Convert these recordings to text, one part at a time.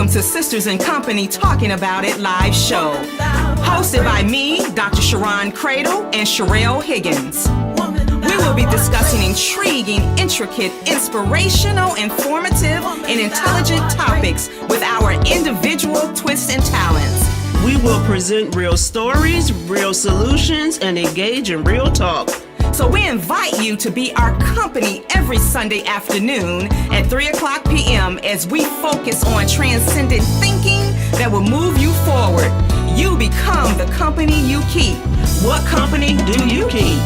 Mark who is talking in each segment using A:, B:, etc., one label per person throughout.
A: Welcome to Sisters in Company Talking About It live show. Hosted by me, Dr. Sharon Cradle and Sherelle Higgins. We will be discussing intriguing, intricate, inspirational, informative, and intelligent topics with our individual twists and talents.
B: We will present real stories, real solutions, and engage in real talk.
A: So we invite you to be our company every Sunday afternoon at 3 o'clock p.m. as we focus on transcendent thinking that will move you forward. You become the company you keep. What company do you keep?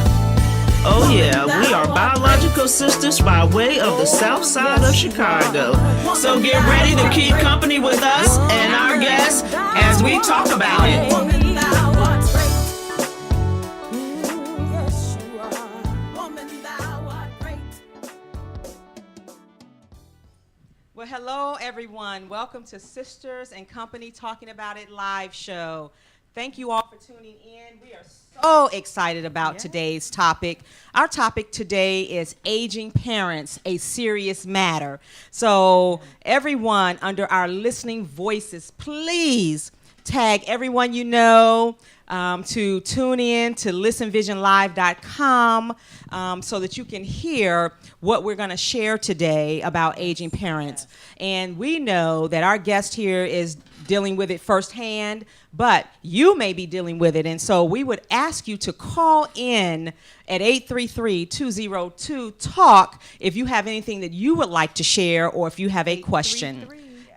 B: Oh yeah, we are biological sisters by way of the south side of Chicago. So get ready to keep company with us and our guests as we talk about it.
C: Well, hello, everyone. Welcome to Sisters and Company Talking About It live show. Thank you all for tuning in. We are so excited about today's topic. Our topic today is aging parents, a serious matter. So everyone under our listening voices, please tag everyone you know to tune in to listenvisionlive.com so that you can hear what we're going to share today about aging parents. And we know that our guest here is dealing with it firsthand, but you may be dealing with it. And so we would ask you to call in at 833-202-TALK if you have anything that you would like to share or if you have a question.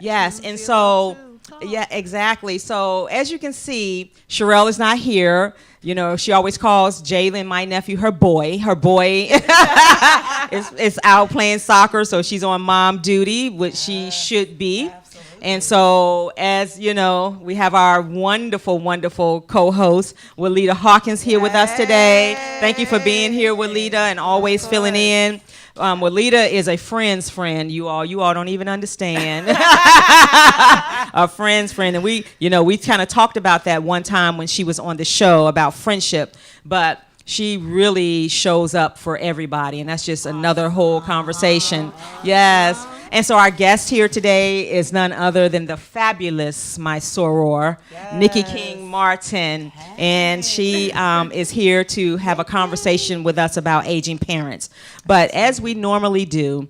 C: Yes, and so... Yeah, exactly. So as you can see, Sherelle is not here. You know, she always calls Jalen, my nephew, her boy. Her boy is out playing soccer, so she's on mom duty, which she should be. Absolutely. And so, as you know, we have our wonderful, wonderful co-host, Walita Hawkins, here with us today. Thank you for being here, Walita, and always filling in. Walita is a friend's friend. You all don't even understand. A friend's friend, and we kind of talked about that one time when she was on the show about friendship, but she really shows up for everybody, and that's just another whole conversation. Yes. And so our guest here today is none other than the fabulous, my soror, Nikki King Martin. And she is here to have a conversation with us about aging parents. But as we normally do,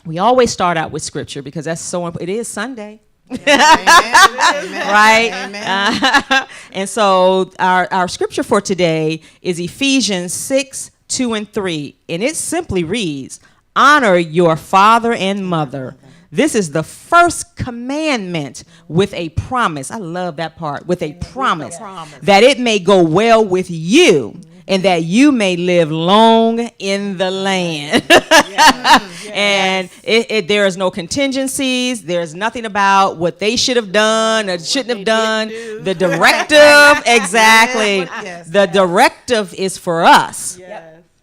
C: we always start out with scripture because that's so important. It is Sunday. Right? Amen. And so our scripture for today is Ephesians 6:2-3. And it simply reads, honor your father and mother. This is the first commandment with a promise. I love that part. With a promise that it may go well with you and that you may live long in the land. And there is no contingencies. There's nothing about what they should have done or shouldn't have done. The directive, exactly. The directive is for us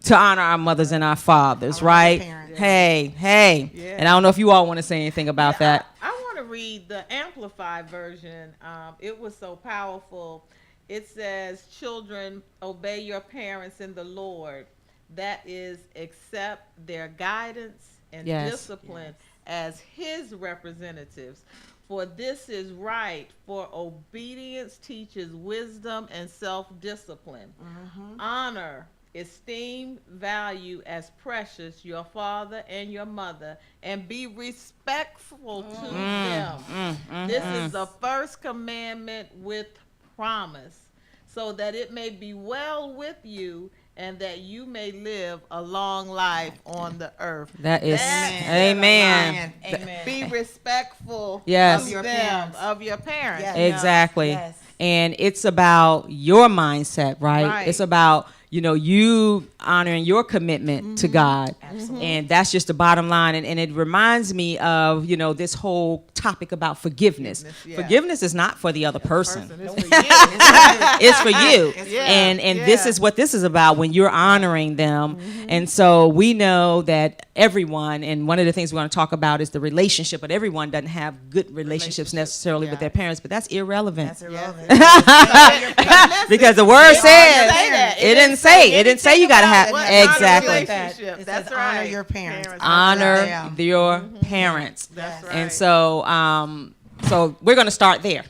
C: to honor our mothers and our fathers, right? Hey. Yeah. And I don't know if you all want to say anything about that.
D: I want to read the Amplified version. It was so powerful. It says, children, obey your parents in the Lord. That is, accept their guidance and discipline as his representatives. For this is right, for obedience teaches wisdom and self-discipline. Honor, esteem, value as precious your father and your mother, and be respectful to them. This is the first commandment with promise, so that it may be well with you and that you may live a long life on the earth.
C: That is, amen.
D: Be respectful
C: of
D: your parents.
C: Yes. Exactly. Yes. And it's about your mindset, right? It's about, you honoring your commitment to God. Absolutely. And that's just the bottom line. And it reminds me of, this whole topic about forgiveness. Forgiveness is not for the other person. It's for you. And this is what this is about when you're honoring them. And so we know that everyone, and one of the things we're going to talk about is the relationship, but everyone doesn't have good relationships necessarily with their parents, but that's irrelevant. That's irrelevant. Because the word says, it didn't say you got to have, exactly.
D: That's right. Honor your parents.
C: Honor your parents.
D: That's right.
C: And so So we're going to start there.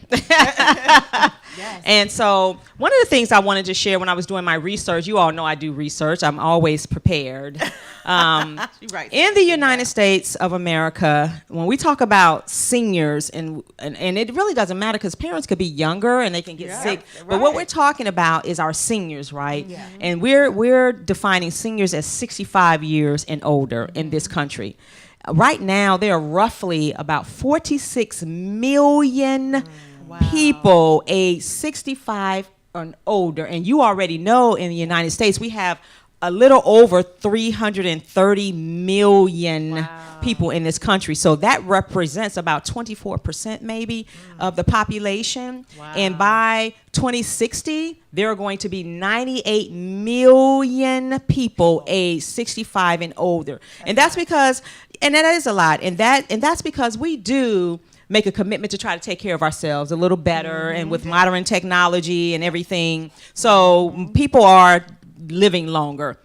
E: Yes.
C: And so one of the things I wanted to share when I was doing my research, you all know I do research. I'm always prepared.
D: Right.
C: In the United States of America, when we talk about seniors, and it really doesn't matter because parents could be younger and they can get sick. But what we're talking about is our seniors, right?
E: Yeah.
C: And we're defining seniors as 65 years and older in this country. Right now, there are roughly about 46 million people age 65 and older. And you already know in the United States, we have a little over 330 million people in this country. So that represents about 24% maybe of the population. And by 2060, there are going to be 98 million people aged 65 and older. And that's because, and that is a lot. And that's because we do make a commitment to try to take care of ourselves a little better and with modern technology and everything. So people are living longer.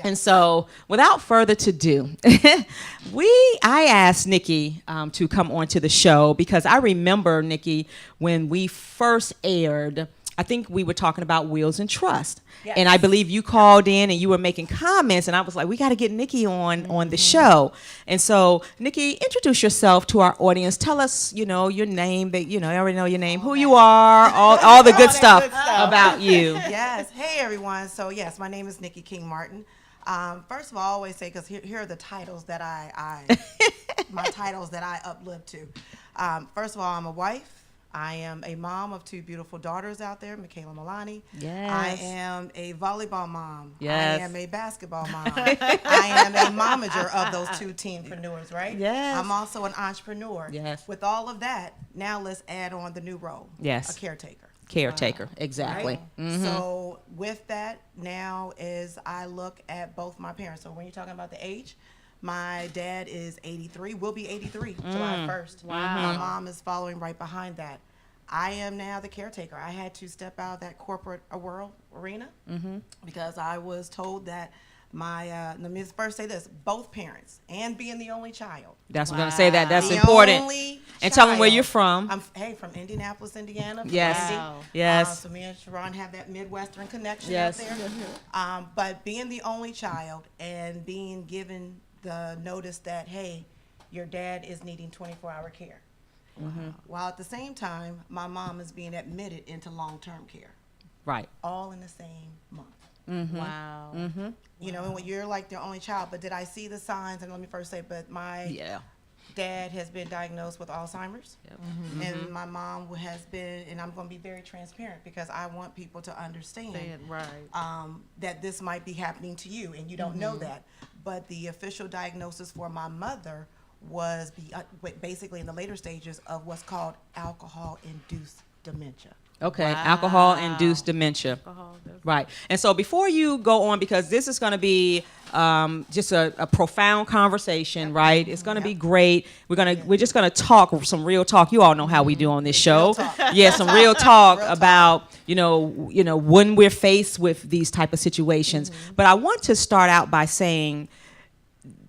C: And so without further ado, I asked Nikki to come on to the show because I remember, Nikki, when we first aired, I think we were talking about Wills and Trust. Yes. And I believe you called in and you were making comments, and I was like, we got to get Nikki on the show. And so, Nikki, introduce yourself to our audience. Tell us, your name. I already know your name, who you are, all the good stuff about you.
E: Yes. Hey, everyone. So, yes, my name is Nikki King Martin. First of all, I always say, because here are the titles that my titles that I uplift to. First of all, I'm a wife. I am a mom of two beautiful daughters out there, Michaela Milani.
C: Yes.
E: I am a volleyball mom.
C: Yes.
E: I am a basketball mom. I am a momager of those two teenpreneurs, right?
C: Yes.
E: I'm also an entrepreneur.
C: Yes.
E: With all of that, now let's add on the new role.
C: Yes.
E: A caretaker.
C: Caretaker, exactly.
E: Right? Mm-hmm. So with that, now as I look at both my parents, so when you're talking about the age, my dad is 83, will be 83 July 1st. Wow. My mom is following right behind that. I am now the caretaker. I had to step out of that corporate world arena because I was told that let me first say this, both parents and being the only child.
C: That's what I'm going to say that. That's
E: the
C: important.
E: Only
C: and tell them where you're from.
E: I'm from Indianapolis, Indiana.
C: Yes.
E: Wow.
C: Yes.
E: So me and Sharon have that Midwestern connection
C: yes.
E: out there. But being the only child and being given the notice that, hey, your dad is needing 24-hour care. While at the same time, my mom is being admitted into long-term care.
C: Right.
E: All in the same month.
D: Wow.
E: You know, when you're like the only child, but did I see the signs? And let me first say, but my dad has been diagnosed with Alzheimer's. Yep. And my mom has been, and I'm going to be very transparent because I want people to understand that this might be happening to you and you don't know that. But the official diagnosis for my mother was basically in the later stages of what's called alcohol-induced dementia.
C: Okay, alcohol-induced dementia. Right. And so before you go on, because this is going to be just a profound conversation, right? It's going to be great. We're just going to talk some real talk. You all know how we do on this show. Yeah, some real talk about when we're faced with these type of situations. But I want to start out by saying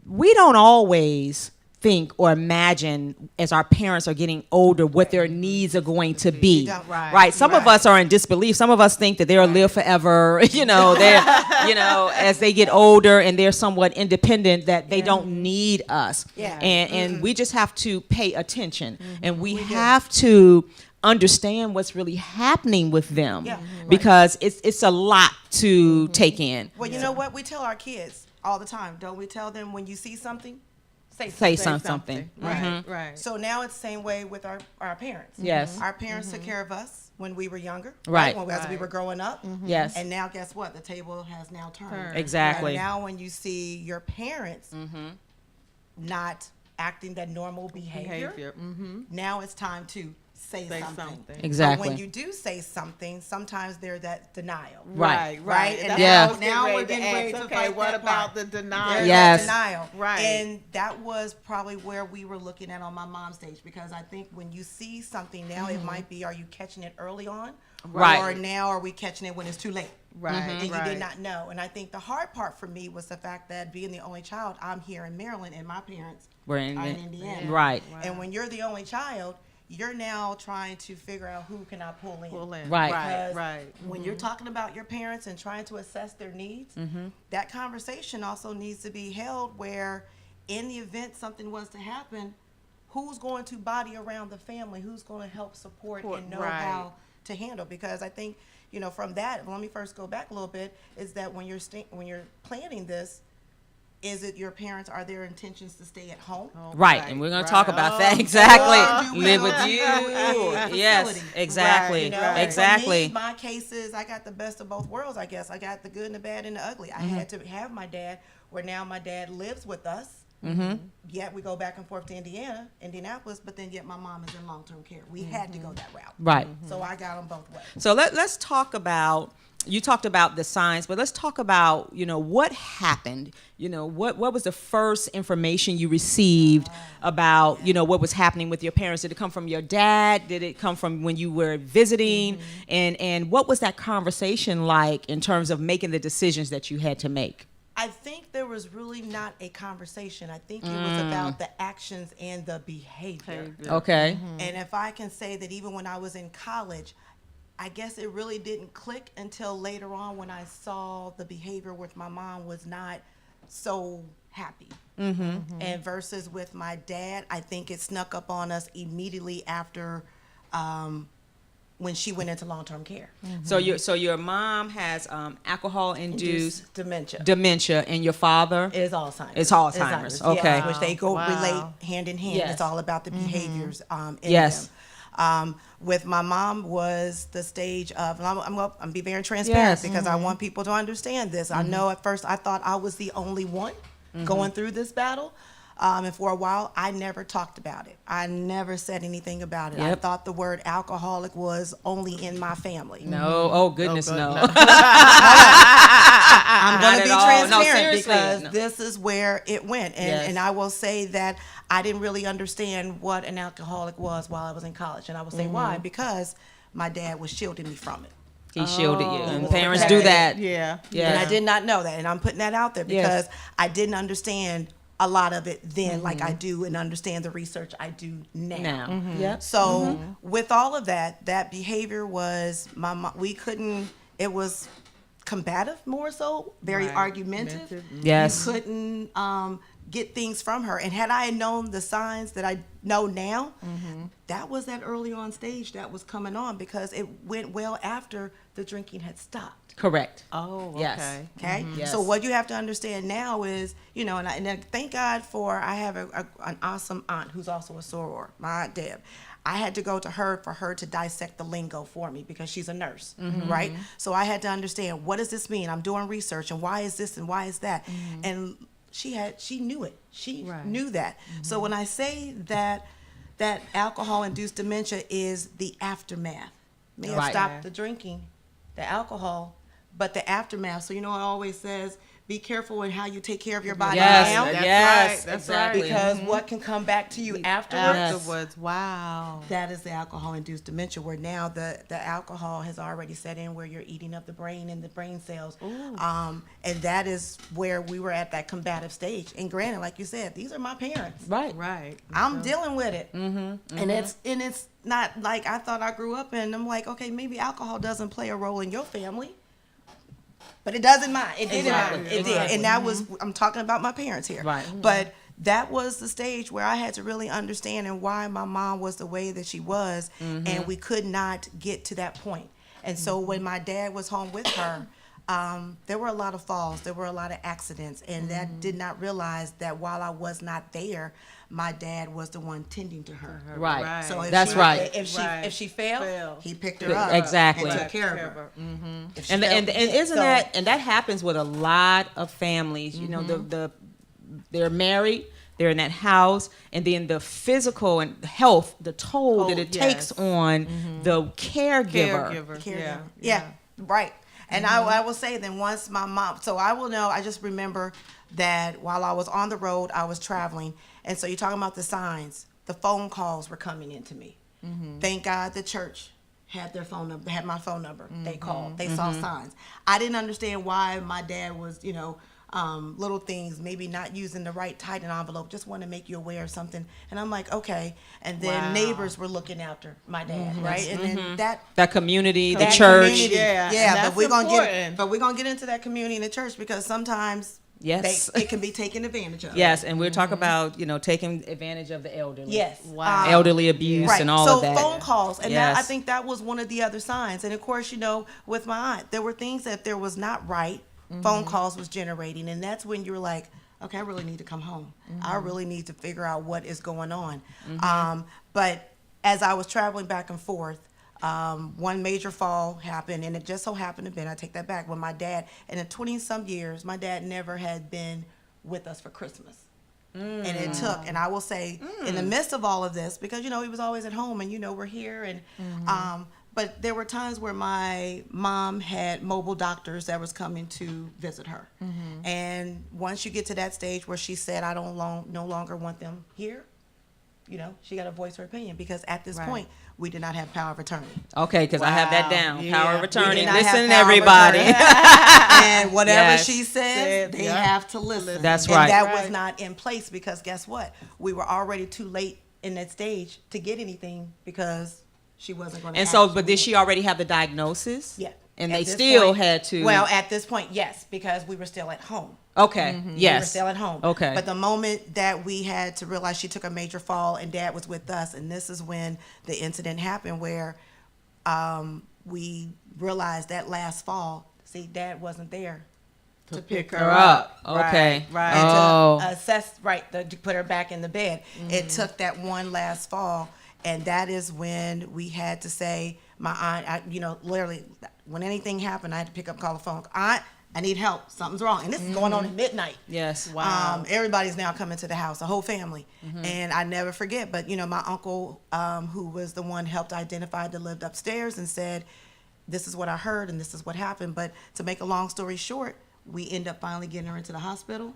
C: we don't always think or imagine as our parents are getting older what their needs are going to be. Right. Some of us are in disbelief. Some of us think that they'll live forever, they're, as they get older and they're somewhat independent, that they don't need us. Yeah. And we just have to pay attention and we have to understand what's really happening with them because it's a lot to take in.
E: Well, you know what? We tell our kids all the time, don't we tell them when you see something?
C: Say something.
D: Right.
E: So now it's the same way with our parents.
C: Yes.
E: Our parents took care of us when we were younger.
C: Right.
E: As we were growing up.
C: Yes.
E: And now guess what? The table has now turned.
C: Exactly.
E: And now when you see your parents not acting that normal behavior. Now it's time to say something.
C: Exactly.
E: But when you do say something, sometimes there's that denial.
C: Right.
E: And now we're getting ready to fight
D: what
E: that
D: about
E: part.
D: the denial?
C: Yes.
E: Denial.
D: Right.
E: And that was probably where we were looking at on my mom's stage because I think when you see something now, it might be, are you catching it early on?
C: Right.
E: Or now are we catching it when it's too late?
D: Right.
E: And you did not know. And I think the hard part for me was the fact that being the only child, I'm here in Maryland and my parents are in Indiana.
C: Right.
E: And when you're the only child, you're now trying to figure out who can I pull in.
C: Right.
E: Because when you're talking about your parents and trying to assess their needs, that conversation also needs to be held where in the event something was to happen, who's going to body around the family, who's going to help support and know how to handle. Because I think, from that, let me first go back a little bit, is that when you're planning this, is it your parents, are their intentions to stay at home?
C: Right, and we're going to talk about that. Exactly. Live with you. Yes, exactly. Exactly.
E: For me, my case is I got the best of both worlds, I guess. I got the good and the bad and the ugly. I had to have my dad, where now my dad lives with us. Yet we go back and forth to Indianapolis, but then yet my mom is in long-term care. We had to go that route.
C: Right.
E: So I got them both ways.
C: So let's talk about, you talked about the signs, but let's talk about, what happened. What was the first information you received about, what was happening with your parents? Did it come from your dad? Did it come from when you were visiting? And what was that conversation like in terms of making the decisions that you had to make?
E: I think there was really not a conversation. I think it was about the actions and the behavior.
C: Okay.
E: And if I can say that even when I was in college, I guess it really didn't click until later on when I saw the behavior with my mom was not so happy. And versus with my dad, I think it snuck up on us immediately after when she went into long-term care.
C: So your mom has alcohol-induced
E: dementia,
C: and your father
E: is Alzheimer's.
C: It's Alzheimer's. Okay.
E: Yeah, which they go relate hand in hand.
C: Yes.
E: It's all about the behaviors in them. With my mom was the stage of, and I'm be very transparent because I want people to understand this. I know at first I thought I was the only one going through this battle. And for a while, I never talked about it. I never said anything about it. I thought the word alcoholic was only in my family.
C: No, oh goodness, no.
E: I'm going to be transparent because this is where it went. And I will say that I didn't really understand what an alcoholic was while I was in college. And I will say why, because my dad was shielding me from it.
C: He shielded you. And parents do that.
D: Yeah.
E: And I did not know that. And I'm putting that out there because I didn't understand a lot of it then like I do and understand the research I do now. So with all of that behavior was my mom, it was combative more so, very argumentative.
C: Yes.
E: You couldn't get things from her. And had I known the signs that I know now, that was that early on stage that was coming on because it went well after the drinking had stopped.
C: Correct.
D: Oh, okay.
C: Yes.
E: Okay.
C: Yes.
E: So what you have to understand now is, and I thank God for I have an awesome aunt who's also a soror, my Aunt Deb. I had to go to her for her to dissect the lingo for me because she's a nurse, right? So I had to understand, what does this mean? I'm doing research, and why is this and why is that? And she knew it. She knew that. So when I say that alcohol-induced dementia is the aftermath, may have stopped the drinking, the alcohol, but the aftermath. So it always says, be careful in how you take care of your body now.
D: That's right.
E: Because what can come back to you afterwards.
D: Wow.
E: That is the alcohol-induced dementia, where now the alcohol has already set in, where you're eating up the brain and the brain cells. And that is where we were at that combative stage. And granted, like you said, these are my parents.
D: Right.
E: I'm dealing with it. And it's not like I thought I grew up in. I'm like, okay, maybe alcohol doesn't play a role in your family. But it does in mine. It did in mine. It did. And that was, I'm talking about my parents here.
C: Right.
E: But that was the stage where I had to really understand and why my mom was the way that she was. And we could not get to that point. And so when my dad was home with her, there were a lot of falls. There were a lot of accidents. And that did not realize that while I was not there, my dad was the one tending to her.
C: Right.
E: So if she failed, he picked her up.
C: Exactly.
E: And took care of her.
C: And that happens with a lot of families. They're married, they're in that house, and then the physical and health, the toll that it takes on the caregiver.
E: Yeah, right. And I will say then once my mom, so I will know, I just remember that while I was on the road, I was traveling. And so you're talking about the signs, the phone calls were coming into me. Thank God the church had their phone number, had my phone number. They called, they saw signs. I didn't understand why my dad was, little things, maybe not using the right tighten envelope, just want to make you aware of something. And I'm like, okay. And then neighbors were looking after my dad, right? And then
C: that community, the
E: that
C: church.
E: community,
D: Yeah,
E: but we're gonna get into that community in the church, because sometimes
C: Yes.
E: it can be taken advantage of.
C: Yes, and we're talking about, taking advantage of the elderly.
E: Yes.
C: Elderly abuse and all of that.
E: So phone calls, and
C: Yes.
E: I think that was one of the other signs. And of course, with my aunt, there were things that there was not right. Phone calls was generating, and that's when you're like, okay, I really need to come home. I really need to figure out what is going on. But as I was traveling back and forth, one major fall happened, and it just so happened to be, I take that back, when my dad, in the 20-some years, my dad never had been with us for Christmas. And it took, and I will say, in the midst of all of this, because, he was always at home, and, we're here, and but there were times where my mom had mobile doctors that was coming to visit her. And once you get to that stage where she said, I no longer want them here, she got to voice her opinion, because at this point, we did not have power of attorney.
C: Okay, because I have that down.
D: Yeah.
C: Power of attorney.
E: We did not have
C: Listen,
E: power of
C: everybody.
E: And whatever
C: Yes.
E: she says, they have to listen.
C: That's
E: and
C: right.
E: that was not in place, because guess what? We were already too late in that stage to get anything, because she wasn't going to.
C: And so, but did she already have the diagnosis?
E: Yeah.
C: And
E: At
C: they
E: this
C: still
E: point-
C: had to.
E: Well, at this point, yes, because we were still at home.
C: Okay.
E: We were
C: Yes.
E: still at home.
C: Okay.
E: But the moment that we had to realize she took a major fall and Dad was with us, and this is when the incident happened where we realized that last fall, see, Dad wasn't there to pick her up.
C: Okay.
D: Right.
E: And
C: Oh.
E: to assess, to put her back in the bed. It took that one last fall, and that is when we had to say, my aunt, literally, when anything happened, I had to pick up, call the phone. Aunt, I need help. Something's wrong. And this is going on at midnight.
C: Yes.
E: Everybody's now coming to the house, the whole family. And I never forget, but my uncle, who was the one helped identify that lived upstairs, and said, this is what I heard and this is what happened. But to make a long story short, we end up finally getting her into the hospital.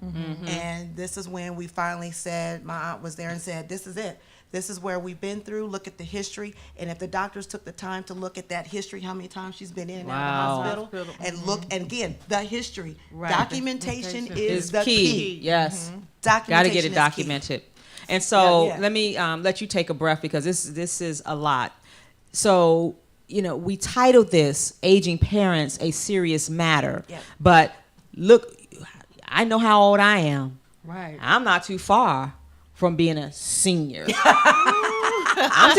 E: And this is when we finally said, my aunt was there and said, this is it. This is where we've been through. Look at the history. And if the doctors took the time to look at that history, how many times she's been in and out of the hospital, and look, and again, the history. Documentation is the key.
C: Yes.
E: Documentation
C: Got to get it
E: is
C: documented. And so
E: Yeah.
C: let me let you take a breath, because this is a lot. So, we titled this Aging Parents, a Serious Matter.
E: Yeah.
C: But look, I know how old I am.
D: Right.
C: I'm not too far from being a senior. I'm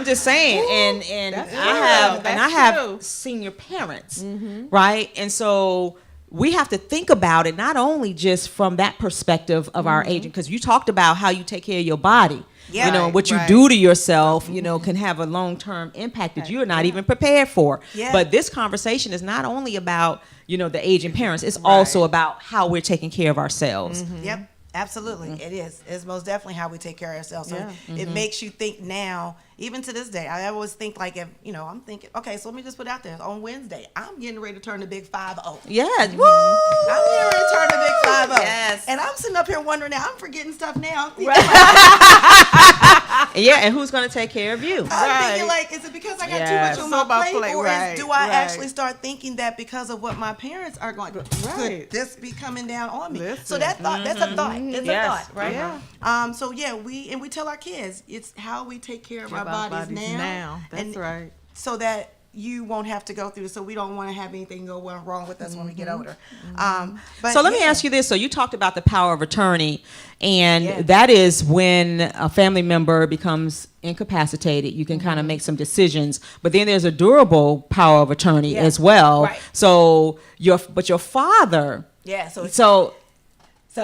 C: just saying, and I have senior parents, right? And so we have to think about it not only just from that perspective of our aging, because you talked about how you take care of your body.
E: Yeah.
C: And what you do to yourself, can have a long-term impact that you're not even prepared for.
E: Yeah.
C: But this conversation is not only about, the aging parents, it's also about how we're taking care of ourselves.
E: Yep, absolutely. It is. It's most definitely how we take care of ourselves. So it makes you think now, even to this day, I always think like, if, I'm thinking, okay, so let me just put it out there. On Wednesday, I'm getting ready to turn the big 5-0.
C: Yes. Woo!
E: I'm getting ready to turn the big 5-0.
C: Yes.
E: And I'm sitting up here wondering now, I'm forgetting stuff now.
C: Yeah, and who's going to take care of you?
E: I'm thinking like, is it because I got
C: Yes.
E: too much on my plate? Or do I
D: right.
E: actually start thinking that because of what my parents are going, could this be coming down on me? So that thought, that's a thought. It's
C: Yes.
E: a thought, right?
D: Yeah.
E: So yeah, we tell our kids, it's how we take care of our bodies now.
D: That's
E: and
D: right.
E: So that you won't have to go through this. So we don't want to have anything go wrong with us when we get older. But
C: So let me ask you this. So you talked about the power of attorney, and that is when a family member becomes incapacitated. You can kind of make some decisions, but then there's a durable power of attorney as well.
E: Right.
C: So your father.
E: Yeah. So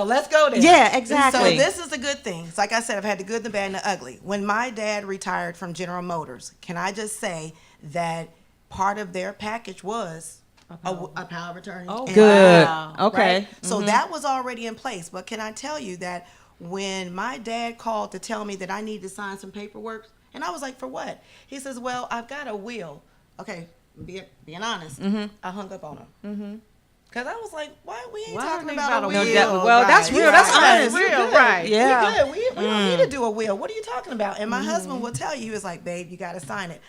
E: let's go there.
C: Yeah, exactly.
E: So this is the good thing. It's like I said, I've had the good, the bad, and the ugly. When my dad retired from General Motors, can I just say that part of their package was a power of attorney?
C: Oh, good.
E: Wow.
C: Okay.
E: Right? So that was already in place. But can I tell you that when my dad called to tell me that I needed to sign some paperwork, and I was like, for what? He says, well, I've got a will. Okay, being honest, I hung up on him. Because I was like, why we ain't talking about a will?
C: That's real. That's honest.
D: Real, right.
C: Yeah.
E: We good. We don't need to do a will. What are you talking about? And my husband will tell you, he was like, babe, you got to sign it.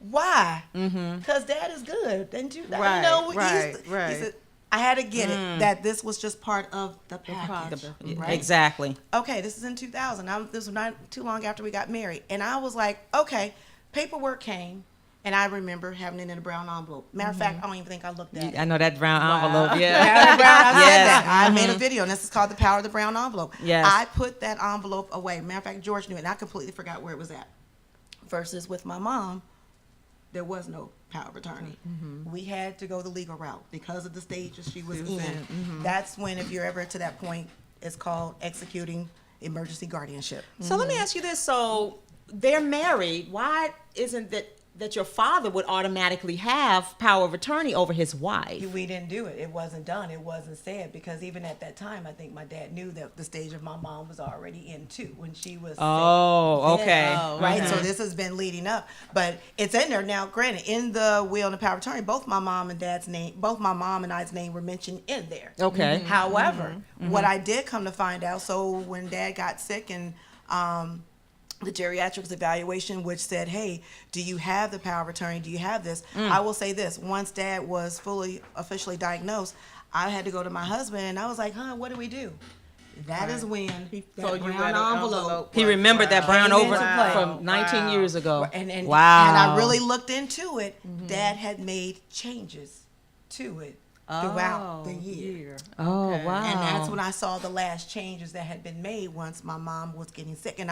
E: Why? Because Dad is good. And he said, I had to get it that this was just part of the package. Right?
C: Exactly.
E: Okay, this is in 2000. This was not too long after we got married. And I was like, okay, paperwork came. And I remember having it in a brown envelope. Matter of fact, I don't even think I looked at it.
C: I know that brown envelope. Yeah.
E: I made a video, and this is called The Power of the Brown Envelope.
C: Yes.
E: I put that envelope away. Matter of fact, George knew it, and I completely forgot where it was at. Versus with my mom, there was no power of attorney. We had to go the legal route because of the stages she was in. That's when, if you're ever to that point, it's called executing emergency guardianship.
C: So let me ask you this. So they're married. Why isn't that your father would automatically have power of attorney over his wife?
E: We didn't do it. It wasn't done. It wasn't said because even at that time, I think my dad knew that the stage of my mom was already in too when she was sick.
C: Oh, okay.
E: Then, right. So this has been leading up, but it's in there now. Granted, in the will and the power of attorney, both my mom and I's name were mentioned in there.
C: Okay.
E: However, what I did come to find out, so when Dad got sick and the geriatrics evaluation, which said, hey, do you have the power of attorney? Do you have this? I will say this. Once Dad was officially diagnosed, I had to go to my husband, and I was like, what do we do? That is when that brown envelope.
C: He remembered that brown over from 19 years ago. And I
E: really looked into it. Dad had made changes to it throughout the year.
C: Oh, wow.
E: And that's when I saw the last changes that had been made once my mom was getting sick. And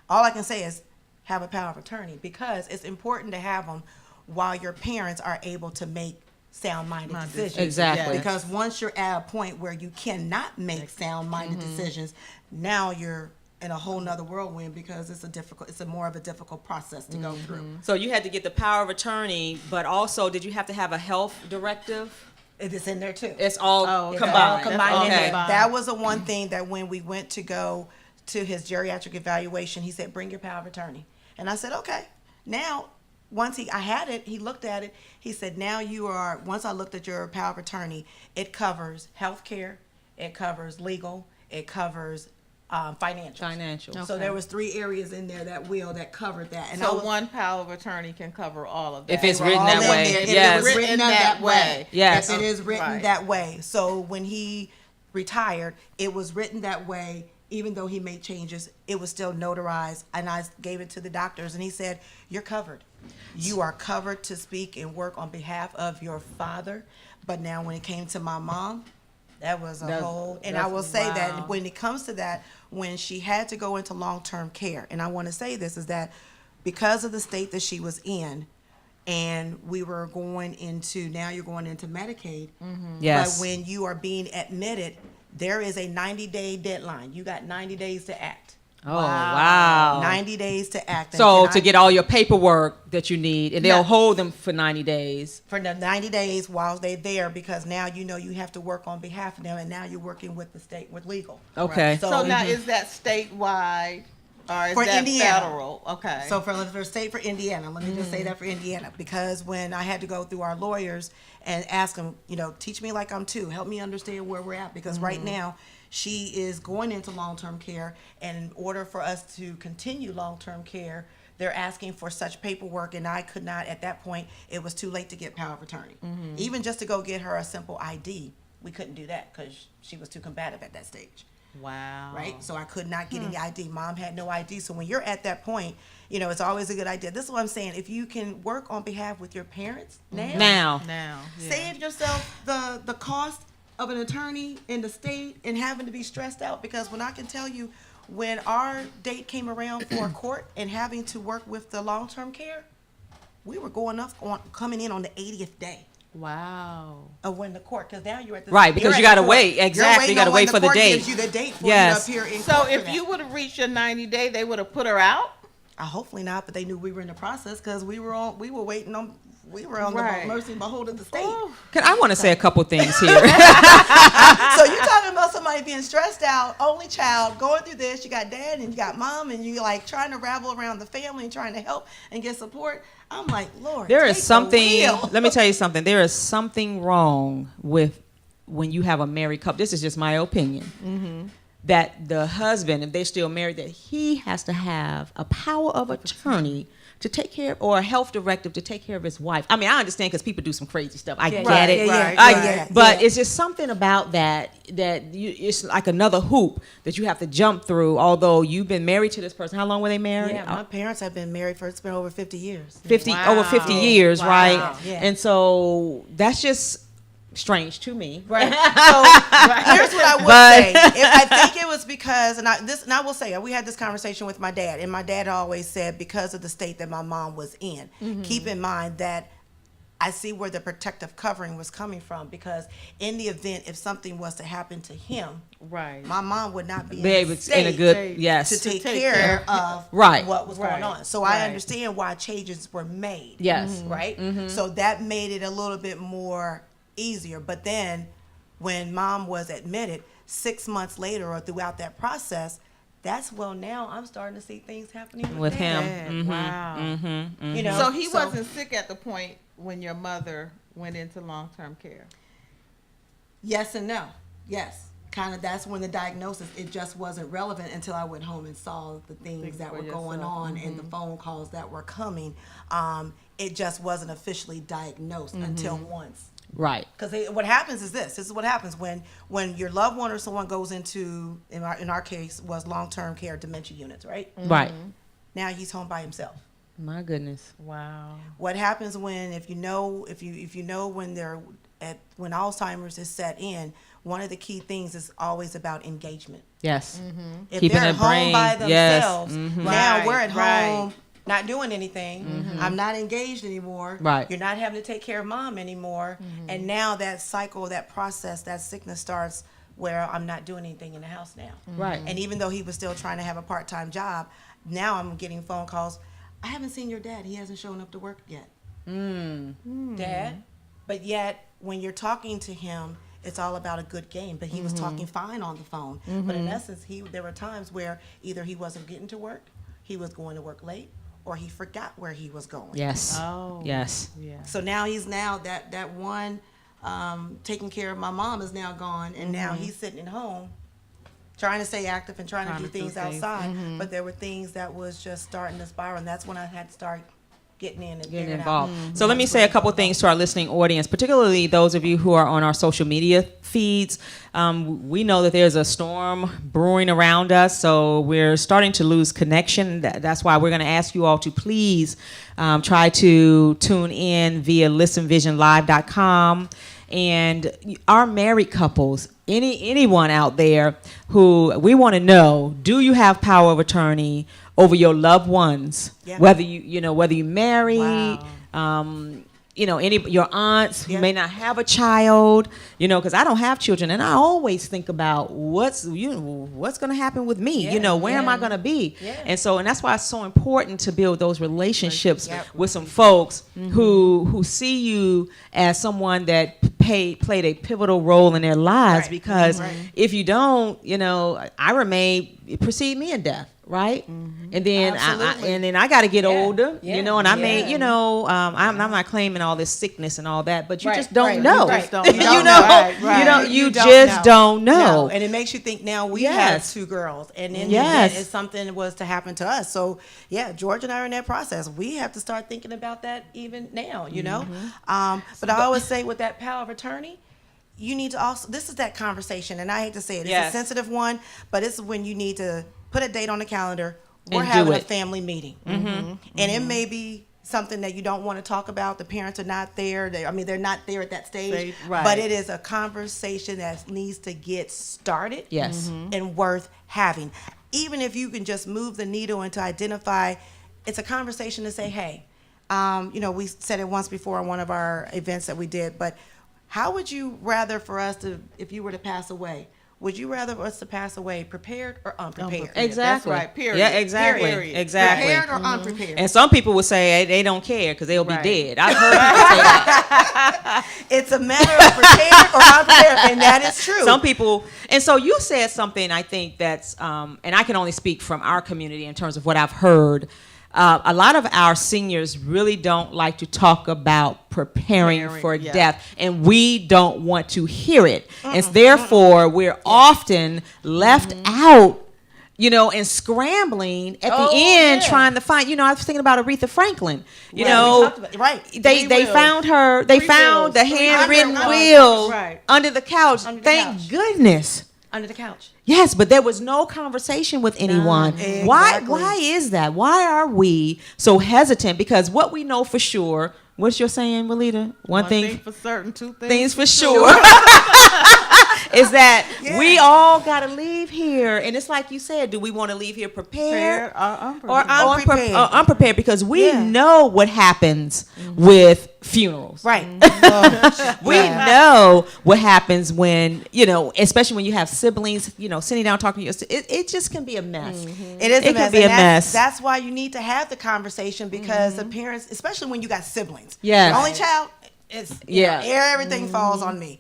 E: all I can say is have a power of attorney because it's important to have them while your parents are able to make sound-minded decisions.
C: Exactly.
E: Because once you're at a point where you cannot make sound-minded decisions, now you're in a whole nother whirlwind because it's a more of a difficult process to go through.
C: So you had to get the power of attorney, but also did you have to have a health directive?
E: It's in there too.
C: It's all combined.
E: All combined in
C: Okay.
E: there. That was the one thing that when we went to go to his geriatric evaluation, he said, bring your power of attorney. And I said, okay. Now, once I had it, he looked at it. He said, now once I looked at your power of attorney, it covers health care, it covers legal, it covers financial.
C: Okay.
E: So there was 3 areas in there that covered that. And
D: so one power of attorney can cover all of that.
C: If it's written that way.
E: Yes. If it's written that way.
C: Yes.
E: If it is written that way. So when he retired, it was written that way. Even though he made changes, it was still notarized. And I gave it to the doctors, and he said, you're covered. You are covered to speak and work on behalf of your father. But now when it came to my mom, that was a whole, and I will say that when it comes to that, when she had to go into long-term care, and I want to say this, is that because of the state that she was in, and we were now you're going into Medicaid.
C: Yes.
E: But when you are being admitted, there is a 90-day deadline. You got 90 days to act.
C: Oh, wow.
E: 90 days to act.
C: So to get all your paperwork that you need, and they'll hold them for 90 days.
E: For the 90 days while they're there, because now you have to work on behalf of them, and now you're working with the state, with legal.
C: Okay.
E: Right.
D: So now is that statewide? Or is
E: for
D: that
E: Indiana.
D: federal? Okay.
E: So for state for Indiana, let me just say that for Indiana, because when I had to go through our lawyers and ask them, teach me like I'm 2, help me understand where we're at, because right now she is going into long-term care, and in order for us to continue long-term care, they're asking for such paperwork, and I could not, at that point, it was too late to get power of attorney. Even just to go get her a simple ID, we couldn't do that because she was too combative at that stage.
D: Wow.
E: Right? So I could not get any ID. Mom had no ID. So when you're at that point, it's always a good idea. This is what I'm saying. If you can work on behalf with your parents
C: now.
E: Save yourself the cost of an attorney in the state and having to be stressed out, because when I can tell you, when our date came around for court and having to work with the long-term care, we were coming in on the 80th day.
D: Wow.
E: Of when the court, because now you're at the
C: right, because you got to wait. Exactly, you got to wait for the date.
E: Gives you the date for
C: yes.
E: you to appear in
D: so
E: court.
D: if you would have reached your 90-day, they would have put her out.
E: Hopefully not, but they knew we were in the process because we were on the mercy and behold of the state.
C: I want to say a couple things here.
E: So you're talking about somebody being stressed out, only child, going through this. You got dad and you got mom, and you like trying to ravel around the family and trying to help and get support. I'm like, Lord,
C: there is something.
E: Let
C: me tell you something. There is something wrong with when you have a married couple. This is just my opinion. That the husband, if they're still married, that he has to have a power of attorney to take care, or a health directive to take care of his wife. I mean, I understand because people do some crazy stuff. I get
E: Right,
C: it. But it's just something about that it's like another hoop that you have to jump through. Although you've been married to this person, how long were they married?
E: Yeah, my parents have been married it's been over 50 years.
C: Over 50 years,
E: Wow.
C: right?
E: Yeah.
C: And so that's just strange to me.
E: Right. So here's what I would say. I think it was because, and I will say, we had this conversation with my dad, and my dad always said because of the state that my mom was in, keep in mind that I see where the protective covering was coming from, because in the event if something was to happen to him,
D: Right.
E: my mom would not be
C: In a good, yes.
E: to take care of
C: Right.
E: what was
D: Right.
E: going on. So
D: Right.
E: I understand why changes were made.
C: Yes.
E: Right? So that made it a little bit more easier. But then when mom was admitted 6 months later or throughout that process, now I'm starting to see things happening with
C: him.
D: Dad. Wow.
E: You know,
D: So he wasn't sick at the point when your mother went into long-term care.
E: Yes and no. Yes. Kind of, that's when the diagnosis, it just wasn't relevant until I went home and saw the things that were going on and the phone calls that were coming. It just wasn't officially diagnosed until once.
C: Right.
E: Because what happens is this is what happens when your loved one or someone goes into, in our case, was long-term care dementia units, right?
C: Right.
E: Now he's home by himself.
C: My goodness.
D: Wow.
E: What happens when, if you know when Alzheimer's is set in, one of the key things is always about engagement.
C: Yes.
E: If
C: Keeping
E: they're
C: the
E: at home
C: brain,
E: by
C: yes.
E: themselves, now
D: Right,
E: we're at
D: right.
E: home not doing anything. I'm not engaged anymore.
C: Right.
E: You're not having to take care of mom anymore. And now that cycle, that process, that sickness starts where I'm not doing anything in the house now.
C: Right.
E: And even though he was still trying to have a part-time job, now I'm getting phone calls. I haven't seen your dad. He hasn't shown up to work yet. Dad? But yet, when you're talking to him, it's all about a good game. But he was talking fine on the phone. But in essence, there were times where either he wasn't getting to work, he was going to work late, or he forgot where he was going.
C: Yes.
D: Oh.
C: Yes.
D: Yeah.
E: So now that one taking care of my mom is now gone, and now he's sitting at home trying to stay active and trying to do things outside. But there were things that was just starting to spiral, and that's when I had to start getting in and
C: Getting
E: figuring
C: involved.
E: out.
C: So let me say a couple things to our listening audience, particularly those of you who are on our social media feeds. We know that there's a storm brewing around us, so we're starting to lose connection. That's why we're going to ask you all to please try to tune in via listenvisionlive.com. And our married couples, anyone out there who we want to know, do you have power of attorney over your loved ones?
E: Yeah.
C: Whether you married,
E: Wow.
C: your aunts who
E: Yeah.
C: may not have a child, because I don't have children, and I always think about what's going to happen with me.
E: Yeah.
C: Where am I going to be?
E: Yeah.
C: And that's why it's so important to build those relationships
E: Yep.
C: with some folks who see you as someone that played a pivotal role in their lives.
E: Right.
C: Because
E: Right.
C: if you don't, Ira may precede me in death. Right, and then
E: Absolutely.
C: I got to get
E: Yeah.
C: older,
E: Yeah.
C: and I may,
E: Yeah.
C: I'm not claiming all this sickness and all that, but you
E: Right,
C: just don't
E: right,
C: know.
E: right.
D: Don't
C: You
D: know.
C: know,
D: Right, right.
C: you
E: don't
C: just don't know.
E: No. And it makes you think now we
C: Yes.
E: have two girls, and in the
C: Yes.
E: event if something was to happen to us. So yeah, George and I are in that process. We have to start thinking about that even now, But I always say with that power of attorney, you need to also, this is that conversation, and I hate to say it, it's
C: Yes.
E: a sensitive one, but it's when you need to put a date on the calendar. We're
C: And do
E: having a
C: it.
E: family meeting. And it may be something that you don't want to talk about. The parents are not there. They're not there at that stage.
D: Right.
E: But it is a conversation that needs to get started.
C: Yes.
E: And worth having. Even if you can just move the needle and to identify, it's a conversation to say, hey, we said it once before on one of our events that we did, but how would you rather for us to, if you were to pass away, would you rather us to pass away prepared or unprepared?
C: Exactly.
D: That's right, period.
C: Yeah, exactly.
D: Period.
C: Exactly.
E: Prepared or unprepared?
C: And some people will say they don't care because they'll
D: Right.
C: be dead. I've heard people say that.
E: It's a matter of prepared or unprepared, and that is true.
C: Some people, and so you said something I think that's, and I can only speak from our community in terms of what I've heard. A lot of our seniors really don't like to talk about preparing for
D: yeah.
C: death, and we don't want to hear it. And therefore, we're often left out and scrambling at the end trying to find, I was thinking about Aretha Franklin,
E: Right.
C: They found her, they found the handwritten will under the couch. Thank goodness.
E: Under the couch.
C: Yes, but there was no conversation with anyone.
E: Exactly.
C: Why is that? Why are we so hesitant? Because what we know for sure, what's your saying, Melita? One thing
D: for certain, two
C: things for sure. Is that we all got to leave here. And it's like you said, do we want to leave here prepared or unprepared? Because we know what happens with funerals.
E: Right.
C: We know what happens when, especially when you have siblings, sitting down talking to you. It just can be a mess.
E: It is a mess.
C: Can be a mess.
E: That's why you need to have the conversation, because the parents, especially when you got siblings.
C: Yes.
E: Only child. Everything falls on me.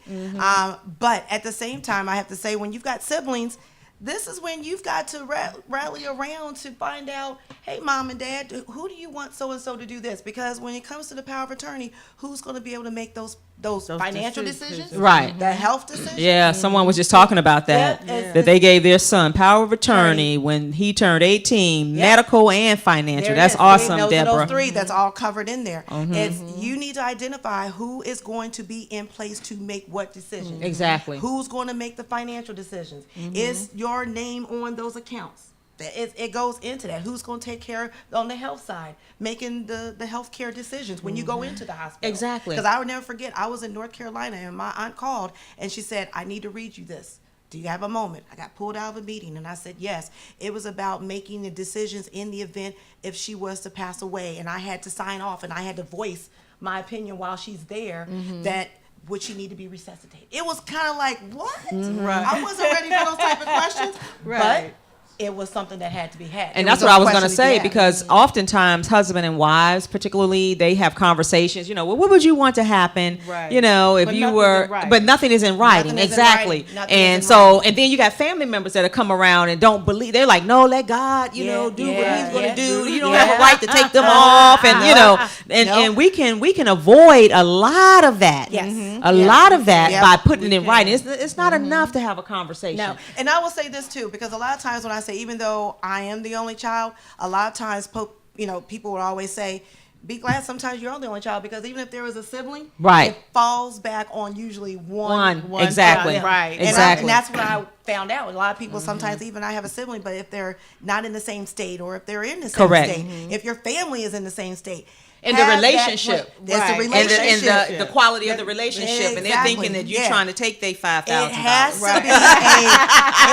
E: But at the same time, I have to say, when you've got siblings, this is when you've got to rally around to find out, hey, mom and dad, who do you want so-and-so to do this? Because when it comes to the power of attorney, who's going to be able to make those financial decisions?
C: Right.
E: The health decisions?
C: Yeah, someone was just talking about that, that they gave their son power of attorney when he turned 18, medical and financial. That's awesome, Deborah.
E: Those three, that's all covered in there. It's you need to identify who is going to be in place to make what decisions.
C: Exactly.
E: Who's going to make the financial decisions? Is your name on those accounts? It goes into that. Who's going to take care on the health side, making the health care decisions when you go into the hospital?
C: Exactly.
E: Because I would never forget, I was in North Carolina and my aunt called and she said, I need to read you this. Do you have a moment? I got pulled out of a meeting and I said, yes. It was about making the decisions in the event if she was to pass away, and I had to sign off and I had to voice my opinion while she's there that would she need to be resuscitated? It was kind of like, what?
D: Right.
E: I wasn't ready for those type of questions. But it was something that had to be had.
C: And that's what I was going to say, because oftentimes husband and wives, particularly, they have conversations, well, what would you want to happen, if you were, but nothing is in writing. Exactly. And so, and then you got family members that come around and don't believe, they're like, no, let God, do what he's going to do. You don't have a right to take them off. And, and we can avoid a lot of that.
E: Yes.
C: A lot of that by putting it in writing. It's not enough to have a conversation.
E: No. And I will say this too, because a lot of times when I say, even though I am the only child, a lot of times, people would always say, be glad sometimes you're the only child, because even if there was a sibling, it falls back on usually one
C: exactly.
E: child.
D: Right.
E: And that's what I found out. A lot of people sometimes, even I have a sibling, but if they're not in the same state, or if they're in the same state, if your family is in the same state,
C: and the relationship,
E: the relationship,
C: and the quality of the relationship, and they're thinking that you're trying to take their $5,000.
E: It has to be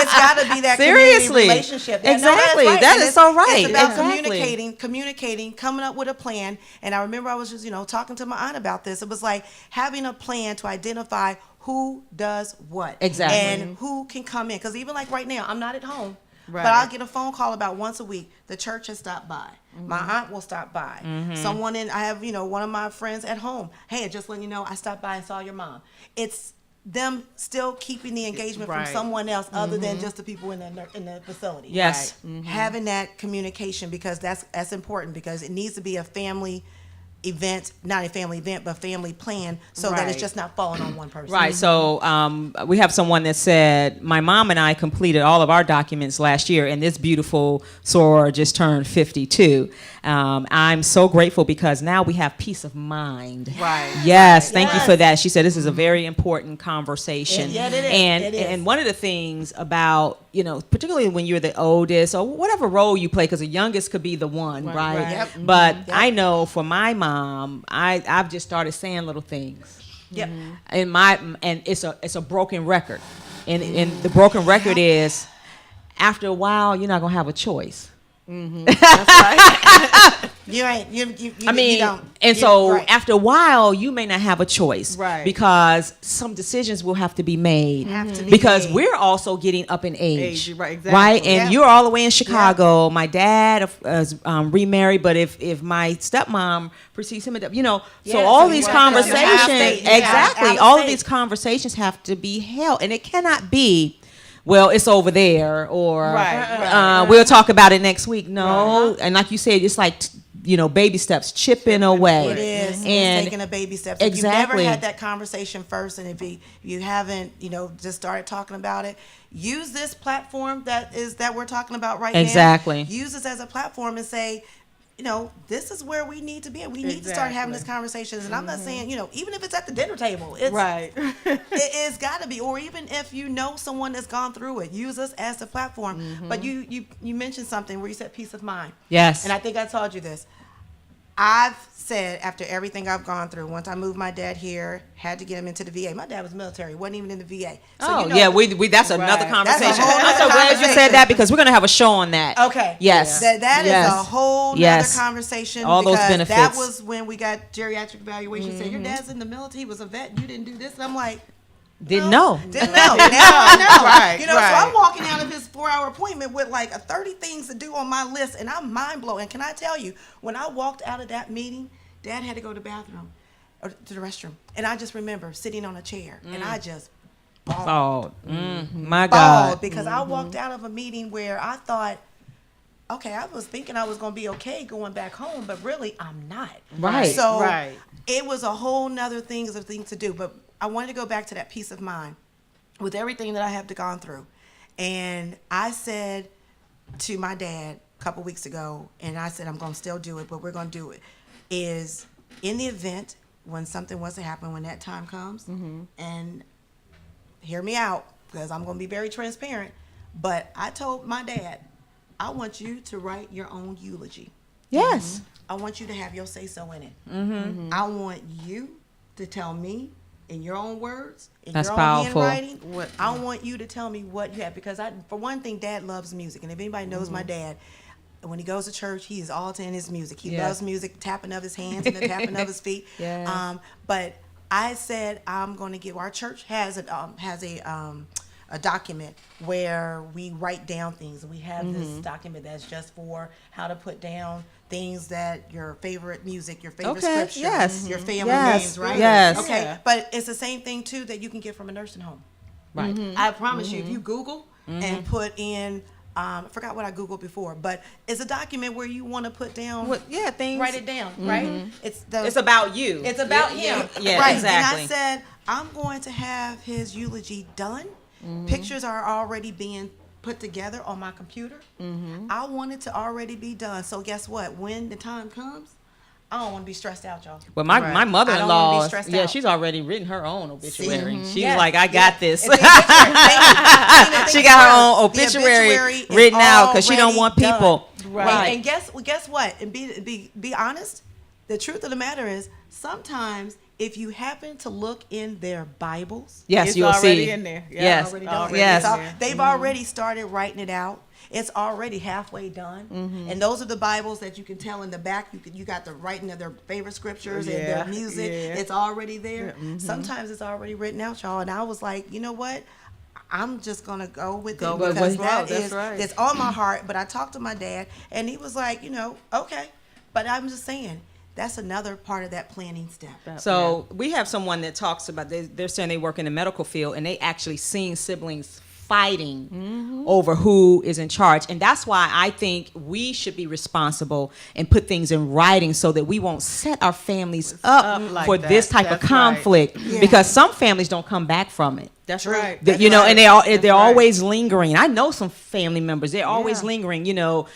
E: it's got to be that
C: seriously
E: relationship.
C: Exactly, that is so right.
E: It's about communicating, coming up with a plan. And I remember I was just talking to my aunt about this. It was like having a plan to identify who does what, and who can come in. Because even like right now, I'm not at home. Right. But I'll get a phone call about once a week. The church has stopped by. My aunt will stop by. Someone I have, one of my friends at home. Hey, just letting you know, I stopped by and saw your mom. It's them still keeping the engagement from someone else other than just the people in the facility.
C: Yes.
E: Having that communication, because that's important, because it needs to be a family event, not a family event, but family plan, so that it's just not falling on one person.
C: Right. So we have someone that said, my mom and I completed all of our documents last year, and this beautiful soror just turned 52. I'm so grateful because now we have peace of mind.
D: Right.
C: Yes. Thank you for that. She said this is a very important conversation.
E: Yeah, it is.
C: And one of the things about, particularly when you're the oldest or whatever role you play, because the youngest could be the one, right?
E: Yep.
C: But I know for my mom, I've just started saying little things.
E: Yep.
C: And it's a broken record. And the broken record is, after a while, you're not gonna have a choice.
D: That's right.
E: You ain't. You don't.
C: And so after a while, you may not have a choice,
D: right?
C: Because some decisions will have to be made. We're also getting up in age,
D: right? Exactly.
C: Right, and you're all the way in Chicago. My dad is remarried, but if my stepmom precedes him, so all these conversations, all of these conversations have to be held, and it cannot be, well, it's over there, or we'll talk about it next week. No, and like you said, it's like baby steps, chipping away.
E: It is.
C: And
E: It's taking a baby steps. If
C: exactly.
E: you've never had that conversation first, and if you haven't, just started talking about it, use this platform that we're talking about right now.
C: Exactly.
E: Use this as a platform and say, this is where we need to be. We need to start having these conversations. And I'm not saying, even if it's at the dinner table, it's
D: Right.
E: it's got to be. Or even if you know someone that's gone through it, use us as the platform. But you mentioned something where you said peace of mind.
C: Yes.
E: And I think I told you this. I've said, after everything I've gone through, once I moved my dad here, had to get him into the VA. My dad was military, wasn't even in the VA. So,
C: we that's another conversation.
E: That's a whole
C: I'm so
E: nother
C: glad you
E: conversation.
C: said that, because we're going to have a show on that.
E: Okay.
C: Yes.
E: That is
C: Yes.
E: a whole nother
C: Yes.
E: conversation.
C: All those
E: because
C: benefits.
E: That was when we got geriatric evaluation. Said, your dad's in the military, he was a vet, you didn't do this. And I'm like,
C: Didn't know.
E: Didn't know. Now I know.
D: Right,
E: So
D: right.
E: I'm walking out of his 4-hour appointment with like 30 things to do on my list, and I'm mind blown. And can I tell you, when I walked out of that meeting, Dad had to go to the bathroom or to the restroom, and I just remember sitting on a chair, and I just bawled.
C: My God.
E: Because I walked out of a meeting where I thought, okay, I was thinking I was going to be okay going back home, but really I'm not.
C: Right.
E: So
D: Right.
E: it was a whole nother thing to do. But I wanted to go back to that peace of mind with everything that I have gone through. And I said to my dad a couple weeks ago, and I said, I'm going to still do it, but we're going to do it, is in the event when something was to happen, when that time comes, and hear me out, because I'm going to be very transparent, but I told my dad, I want you to write your own eulogy.
C: Yes.
E: I want you to have your say-so in it. I want you to tell me in your own words, in
C: That's
E: your own
C: powerful.
E: handwriting. I want you to tell me what you have, because for one thing, Dad loves music, and if anybody knows my dad, when he goes to church, he is all in his music. He loves music, tapping of his hands and the tapping of his feet.
C: Yes.
E: But I said I'm going to give, our church has a document where we write down things. We have this document that's just for how to put down things that your favorite music, your favorite scripture, your family names, right?
C: Yes.
E: Okay.
D: Yeah.
E: But it's the same thing too that you can get from a nursing home.
C: Right.
E: I promise you, if you Google and put in, I forgot what I Googled before, but it's a document where you want to put down,
C: Things.
E: write it down, right?
C: It's about you.
E: It's about him.
C: Yeah,
E: right.
C: exactly.
E: And I said, I'm going to have his eulogy done. Pictures are already being put together on my computer. I want it to already be done. So guess what? When the time comes, I don't want to be stressed out, y'all.
C: Well, my
E: I don't
C: mother-in-law,
E: wanna be stressed out.
C: she's already written her own obituary. She's
E: Yes,
C: like, I got this.
E: It's the obituary.
C: She got her own
E: The
C: obituary
E: is
C: written out because she don't want
E: already
C: people.
E: done.
C: Right.
E: And guess what? And be honest. The truth of the matter is, sometimes if you happen to look in their Bibles,
C: Yes,
D: It's
C: you'll
D: already
C: see.
D: in there. Yeah,
C: Yes.
E: already done.
D: Already
C: Yes.
E: It's
D: in there.
E: they've already started writing it out. It's already halfway done. And those are the Bibles that you can tell in the back. You got the writing of their favorite scriptures and their music.
D: yeah.
E: It's already there. Sometimes it's already written out, y'all. And I was like, you know what? I'm just gonna go with it
C: with
E: because
C: it.
D: That's right.
E: it's on my heart. But I talked to my dad, and he was like, okay. But I'm just saying, that's another part of that planning step.
C: So we have someone that talks about, they're saying they work in the medical field, and they actually seen siblings fighting over who is in charge. And that's why I think we should be responsible and put things in writing so that we won't set our families up
D: like
C: for
D: that.
C: this type of
D: That's
C: conflict, because some families don't come back from it.
D: That's right.
C: That, and they're always lingering. I know some family members, they're always lingering,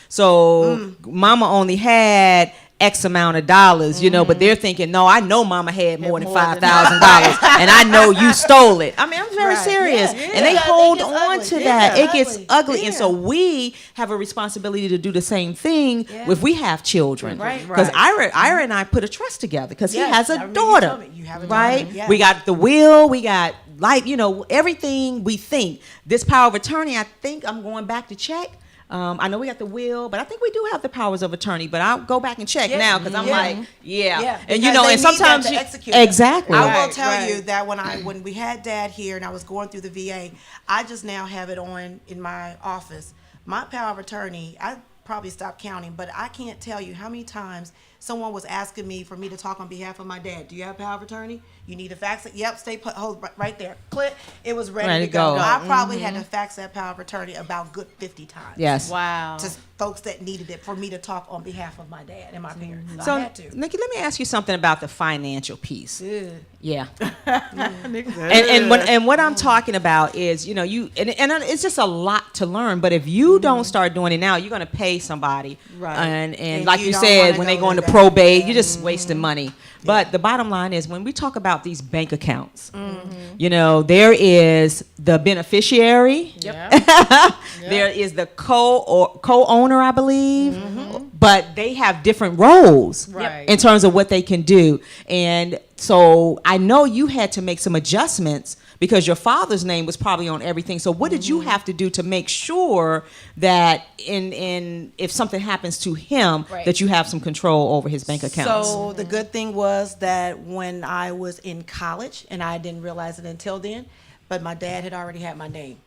C: so mama only had X amount of dollars, but they're thinking, no, I know mama had more than $5,000 and I know you stole it. I mean, I'm very serious.
E: Yeah.
C: And they
E: Yeah,
C: hold
E: it gets
C: on
E: ugly.
C: to
E: Yeah,
C: that. It gets
E: ugly.
C: ugly.
E: Yeah.
C: And so we have a responsibility to do the same thing if we have children.
E: Right.
C: Because Ira and I put a trust together because he
E: Yes,
C: has
E: I
C: a
E: remember you
C: daughter.
E: told me. You have a
C: right?
E: daughter. Yes.
C: We got the will, we got life, everything we think. This power of attorney, I think I'm going back to check. I know we got the will, but I think we do have the powers of attorney. But I'll go back and check now because I'm like, and
E: because
C: and
E: they need
C: sometimes
E: that to
C: you,
E: execute it.
C: exactly.
E: I will tell
D: right.
E: you that when we had Dad here and I was going through the VA, I just now have it on in my office. My power of attorney, I probably stopped counting, but I can't tell you how many times someone was asking me for me to talk on behalf of my dad. Do you have power of attorney? You need to fax it? Yep, stay put, hold right there. Click. It was ready to go. I probably had to fax that power of attorney about good 50 times.
C: Yes.
D: Wow.
E: To folks that needed it for me to talk on behalf of my dad and my parents.
C: So,
E: I had to.
C: Nikki, let me ask you something about the financial piece. Yeah.
B: And
C: And what I'm talking about is, and it's just a lot to learn. But if you don't start doing it now, you're going to pay somebody,
D: Right.
C: And like
E: you
C: you
E: don't
C: said,
E: wanna
C: when they
E: go
C: go
E: to
C: into
E: that.
C: probate, you're just wasting money. But the bottom line is, when we talk about these bank accounts, there is the beneficiary.
D: Yep.
C: There is the co-owner, I believe, but they have different roles
D: Right.
C: in terms of what they can do. And so I know you had to make some adjustments because your father's name was probably on everything. So what did you have to do to make sure that in if something happens to him,
E: Right.
C: that you have some control over his bank accounts?
E: So the good thing was that when I was in college, and I didn't realize it until then, but my dad had already had my name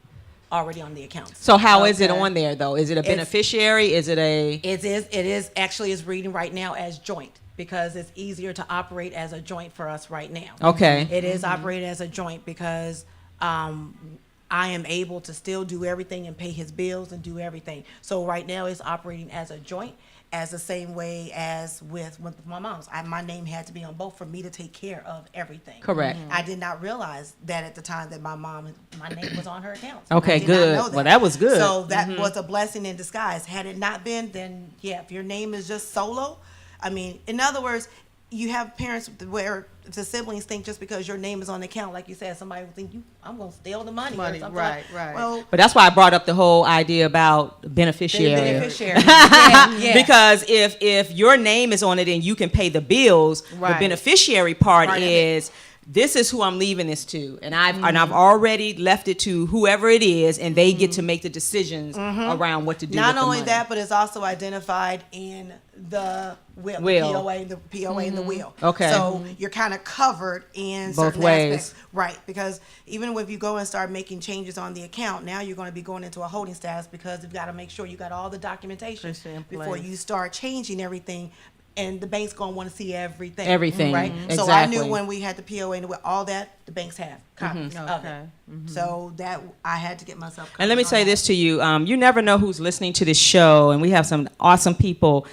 E: already on the accounts.
C: So how is it
D: Okay.
C: on there though? Is it a beneficiary? Is it a
E: It is actually is reading right now as joint because it's easier to operate as a joint for us right now.
C: okay?
E: It is operated as a joint because I am able to still do everything and pay his bills and do everything. So right now it's operating as a joint, as the same way as with my mom's. My name had to be on both for me to take care of everything.
C: Correct.
E: I did not realize that at the time that my name was on her account.
C: Okay,
E: I did
C: good.
E: Not know
C: Well, that was good.
E: So that was a blessing in disguise. Had it not been, then yeah, if your name is just solo, I mean, in other words, you have parents where the siblings think just because your name is on the account, like you said, somebody will think I'm going to steal the money or something.
D: Right, right.
E: Well,
C: But that's why I brought up the whole idea about beneficiary.
E: beneficiary. yeah.
C: Because if your name is on it and you can pay the bills, the
D: Right.
C: beneficiary part
E: Part of it.
C: is this is who I'm leaving this to, and I've already left it to whoever it is, and they get to make the decisions around what to do.
E: Not
C: with the
E: only
C: money.
E: that, but it's also identified in the will,
C: Will.
E: the POA and the will.
C: Okay.
E: So you're kind of covered in
C: Both
E: certain
C: ways.
E: aspects. Right. Because even if you go and start making changes on the account, now you're going to be going into a holding status because you've got to make sure you got all the documentation
D: In
E: before
D: place.
E: you start changing everything. And the bank's going to want to see everything.
C: Everything.
E: Right.
C: Mhm.
E: So I
C: Exactly.
E: knew when we had the POA and the will, all that the banks have copies of
D: Okay.
E: it. So that I had to get myself covered
C: And let me
E: on
C: say
E: that.
C: this to you. You never know who's listening to this show, and we have some awesome people.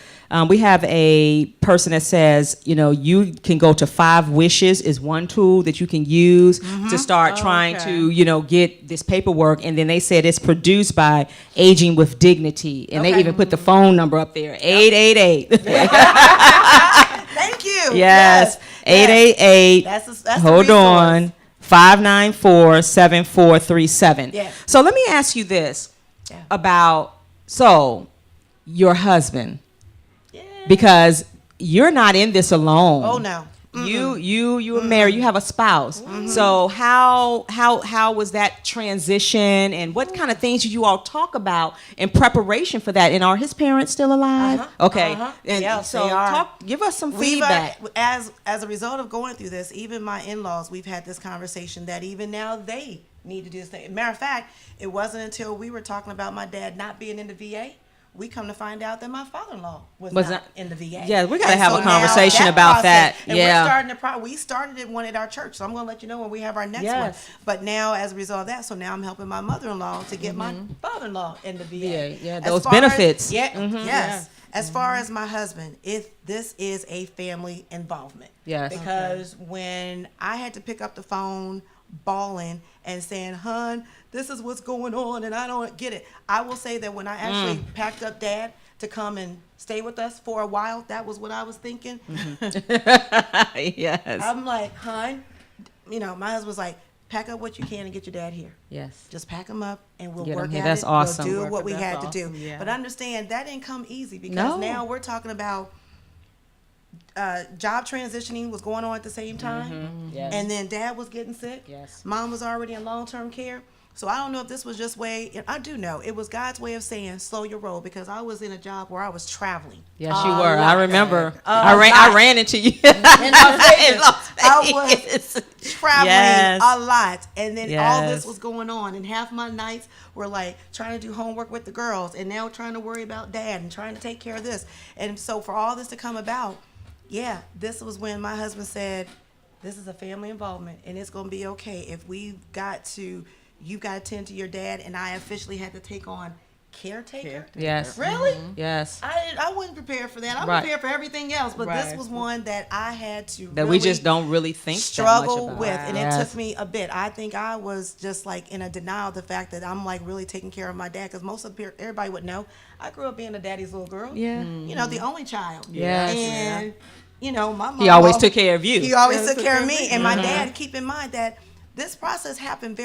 C: We have a person that says, you can go to 5 Wishes is one tool that you can use to start trying to, get this paperwork. And then they said it's produced by Aging with Dignity. And they
E: Okay.
C: even put the phone number up there, 888.
E: Thank you.
C: Yes, 888.
E: That's the
C: Hold
E: resource.
C: on. 594-7437.
E: Yeah.
C: So let me ask you this
E: Yeah.
C: about your husband,
E: Yeah.
C: because you're not in this alone.
E: Oh no.
C: You were married. You have a spouse. So how was that transition, and what kind of things did you all talk about in preparation for that? And are his parents still alive? Okay. And
E: Yes,
C: so
E: they are.
C: give us some
E: We've
C: feedback.
E: as a result of going through this, even my in-laws, we've had this conversation that even now they need to do this thing. Matter of fact, it wasn't until we were talking about my dad not being in the VA, we come to find out that my father-in-law was
C: Was
E: not
C: not-
E: in the VA.
C: Yeah, we gotta
E: And
C: have a
E: now
C: conversation about that.
E: And
C: Yeah.
E: we're starting we started it one at our church, so I'm going to let you know when we have our next one.
C: Yes.
E: But now, as a result of that, so now I'm helping my mother-in-law to get my father-in-law in the VA.
C: Yeah,
E: As
C: those
E: far as-
C: benefits.
E: yes. As far as my husband, this is a family involvement.
C: Yes.
E: Because when I had to pick up the phone, bawling and saying, "Hun, this is what's going on, and I don't get it." I will say that when I actually packed up Dad to come and stay with us for a while, that was what I was thinking.
C: Yes.
E: I'm like, "Hun," my husband was like, "Pack up what you can and get your dad here.
C: Yes.
E: Just pack him up and we'll
C: Get him
E: work
C: here.
E: at
C: That's
E: it.
C: awesome.
E: We'll do
D: Work
E: what
D: it.
E: we
D: That's
E: had to do."
D: awesome, yeah.
E: But understand that didn't come easy because
C: No.
E: now we're talking about job transitioning was going on at the same time.
C: Yes.
E: And then Dad was getting sick.
C: Yes.
E: Mom was already in long-term care. So I don't know if this was just I do know it was God's way of saying slow your roll, because I was in a job where I was traveling.
C: Yes, you
E: a
C: were. I
E: lot.
C: remember.
E: A
C: I
E: lot.
C: ran into you.
E: In Las Vegas. I
C: Vegas.
E: was traveling
C: Yes.
E: a lot, and then all
C: Yes.
E: this was going on, and half my nights were like trying to do homework with the girls, and now trying to worry about Dad and trying to take care of this. And so for all this to come about, yeah, this was when my husband said, this is a family involvement and it's going to be okay. If you got to tend to your dad, and I officially had to take on caretaker.
C: Yes.
E: Really?
C: Yes.
E: I wasn't prepared for that. I'm
C: Right.
E: prepared for everything else, but this
D: Right.
E: was one that I had to
C: That we just don't really think
E: struggle
C: that much about.
E: with, and it
C: Yes.
E: took me a bit. I think I was just like in a denial of the fact that I'm like really taking care of my dad, because everybody would know I grew up being a daddy's little girl.
C: Yeah.
E: You know, the only child.
C: Yes.
E: And you know, my mom.
C: He always took care of you.
E: He always took care of me, and my dad. Keep in mind that this process happened